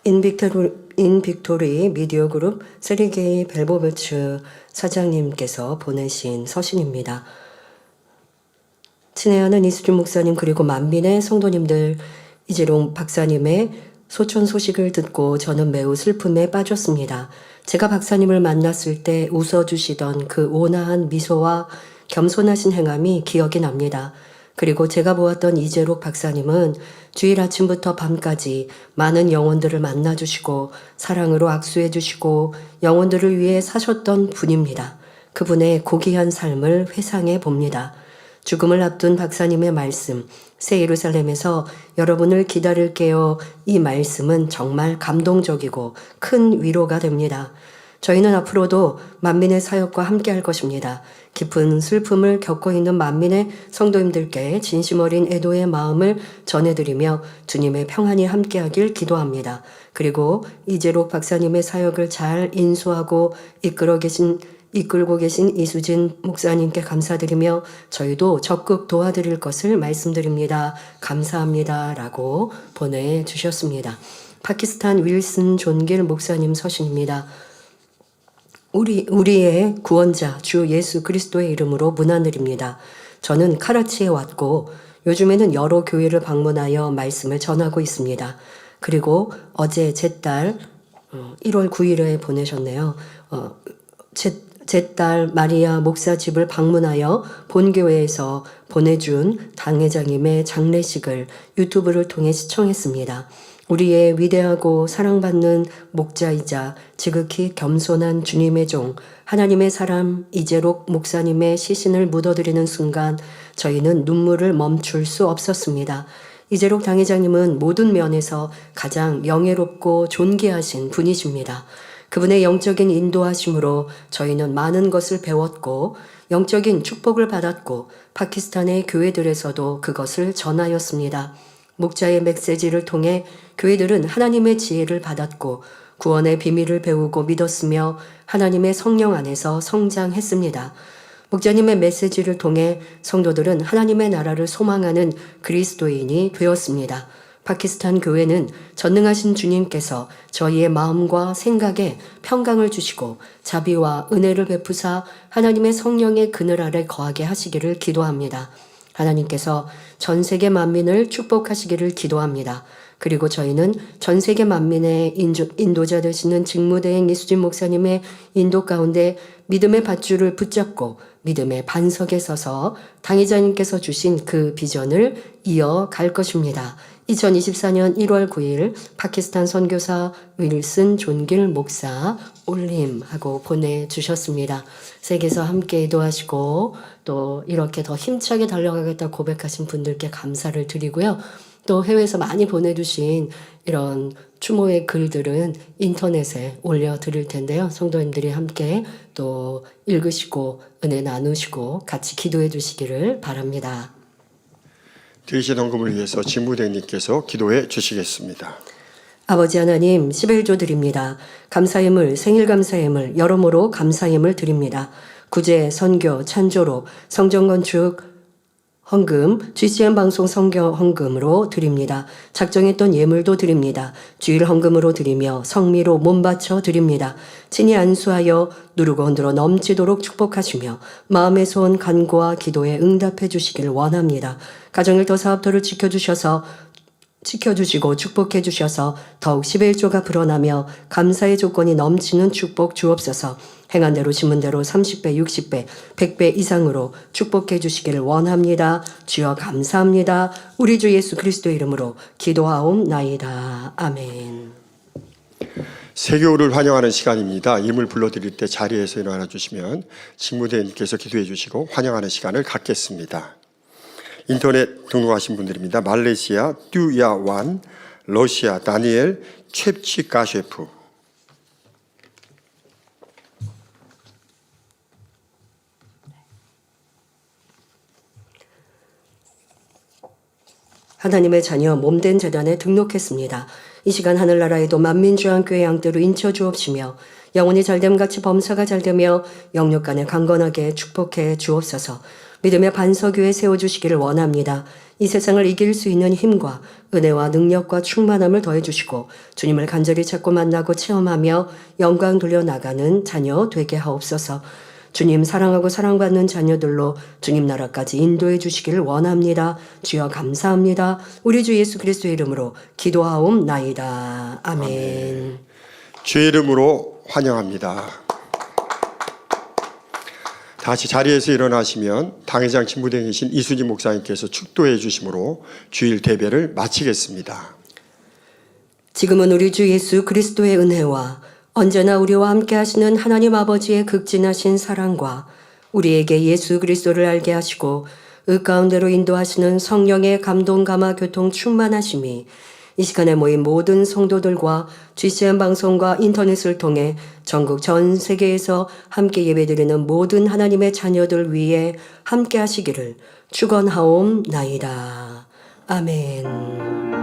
인빅토리 미디어 그룹 세리게이 벨보베츠 사장님께서 보내신 서신입니다. 친애하는 이수진 목사님 그리고 만민의 성도님들, 이재롱 박사님의 소천 소식을 듣고 저는 매우 슬픔에 빠졌습니다. 제가 박사님을 만났을 때 웃어주시던 그 온화한 미소와 겸손하신 행함이 기억이 납니다. 그리고 제가 보았던 이재록 박사님은 주일 아침부터 밤까지 많은 영혼들을 만나주시고 사랑으로 악수해주시고 영혼들을 위해 사셨던 분입니다. 그분의 고귀한 삶을 회상해 봅니다. 죽음을 앞둔 박사님의 말씀, 새 예루살렘에서 여러분을 기다릴게요. 이 말씀은 정말 감동적이고 큰 위로가 됩니다. 저희는 앞으로도 만민의 사역과 함께 할 것입니다. 깊은 슬픔을 겪고 있는 만민의 성도님들께 진심 어린 애도의 마음을 전해드리며 주님의 평안이 함께하길 기도합니다. 그리고 이재록 박사님의 사역을 잘 인수하고 이끌고 계신 이수진 목사님께 감사드리며 저희도 적극 도와드릴 것을 말씀드립니다. 감사합니다. 라고 보내주셨습니다. 파키스탄 윌슨 존길 목사님 서신입니다. 우리의 구원자 주 예수 그리스도의 이름으로 문안드립니다. 저는 카라치에 왔고 요즘에는 여러 교회를 방문하여 말씀을 전하고 있습니다. 그리고 어제 제 딸 1월 9일에 보내셨네요. 제 딸 마리아 목사 집을 방문하여 본교회에서 보내준 당회장님의 장례식을 유튜브를 통해 시청했습니다. 우리의 위대하고 사랑받는 목자이자 지극히 겸손한 주님의 종, 하나님의 사람 이재록 목사님의 시신을 묻어드리는 순간 저희는 눈물을 멈출 수 없었습니다. 이재록 당회장님은 모든 면에서 가장 명예롭고 존귀하신 분이십니다. 그분의 영적인 인도하심으로 저희는 많은 것을 배웠고 영적인 축복을 받았고 파키스탄의 교회들에서도 그것을 전하였습니다. 목자의 메시지를 통해 교회들은 하나님의 지혜를 받았고 구원의 비밀을 배우고 믿었으며 하나님의 성령 안에서 성장했습니다. 목자님의 메시지를 통해 성도들은 하나님의 나라를 소망하는 그리스도인이 되었습니다. 파키스탄 교회는 전능하신 주님께서 저희의 마음과 생각에 평강을 주시고 자비와 은혜를 베푸사 하나님의 성령의 그늘 아래 거하게 하시기를 기도합니다. 하나님께서 전 세계 만민을 축복하시기를 기도합니다. 그리고 저희는 전 세계 만민의 인도자 되시는 직무대행 이수진 목사님의 인도 가운데 믿음의 밧줄을 붙잡고 믿음의 반석에 서서 당회자님께서 주신 그 비전을 이어갈 것입니다. 2024년 1월 9일 파키스탄 선교사 윌슨 존길 목사 올림하고 보내주셨습니다. 세계에서 함께 기도하시고 또 이렇게 더 힘차게 달려가겠다 고백하신 분들께 감사를 드리고요. 또 해외에서 많이 보내주신 이런 추모의 글들은 인터넷에 올려드릴 텐데요. 성도님들이 함께 또 읽으시고 은혜 나누시고 같이 기도해 주시기를 바랍니다. 드리신 헌금을 위해서 진무대님께서 기도해 주시겠습니다. 아버지 하나님 11조 드립니다. 감사예물 생일 감사예물 여러모로 감사예물 드립니다. 구제 선교 찬조로 성전건축 헌금, GCN 방송 선교 헌금으로 드립니다. 작정했던 예물도 드립니다. 주일 헌금으로 드리며 성미로 몸 바쳐 드립니다. 친히 안수하여 누르고 흔들어 넘치도록 축복하시며 마음의 소원 간구와 기도에 응답해 주시길 원합니다. 가정일터 사업터를 지켜주시고 축복해 주셔서 더욱 11조가 불어나며 감사의 조건이 넘치는 축복 주옵소서. 행한 대로 심은 대로 30배, 60배, 100배 이상으로 축복해 주시기를 원합니다. 주여 감사합니다. 우리 주 예수 그리스도의 이름으로 기도하옵나이다. 아멘. 세교를 환영하는 시간입니다. 이름을 불러드릴 때 자리에서 일어나 주시면 직무대님께서 기도해 주시고 환영하는 시간을 갖겠습니다. 인터넷 등록하신 분들입니다. 말레이시아 듀야완, 러시아 다니엘 쳄치가셰프. 하나님의 자녀 몸된 재단에 등록했습니다. 이 시간 하늘나라에도 만민주한교회 양떼로 인쳐 주옵시며 영혼이 잘됨같이 범사가 잘되며 영육간에 강건하게 축복해 주옵소서. 믿음의 반석위에 세워주시기를 원합니다. 이 세상을 이길 수 있는 힘과 은혜와 능력과 충만함을 더해주시고 주님을 간절히 찾고 만나고 체험하며 영광 돌려나가는 자녀 되게 하옵소서. 주님 사랑하고 사랑받는 자녀들로 주님 나라까지 인도해 주시기를 원합니다. 주여 감사합니다. 우리 주 예수 그리스도의 이름으로 기도하옵나이다. 아멘. 주의 이름으로 환영합니다. 다시 자리에서 일어나시면 당회장 직무대행이신 이수진 목사님께서 축도해 주심으로 주일 대배를 마치겠습니다. 지금은 우리 주 예수 그리스도의 은혜와 언제나 우리와 함께 하시는 하나님 아버지의 극진하신 사랑과 우리에게 예수 그리스도를 알게 하시고 의 가운데로 인도하시는 성령의 감동 감화 교통 충만하심이 이 시간에 모인 모든 성도들과 GCN 방송과 인터넷을 통해 전국 전 세계에서 함께 예배드리는 모든 하나님의 자녀들 위해 함께 하시기를 축원하옵나이다. 아멘.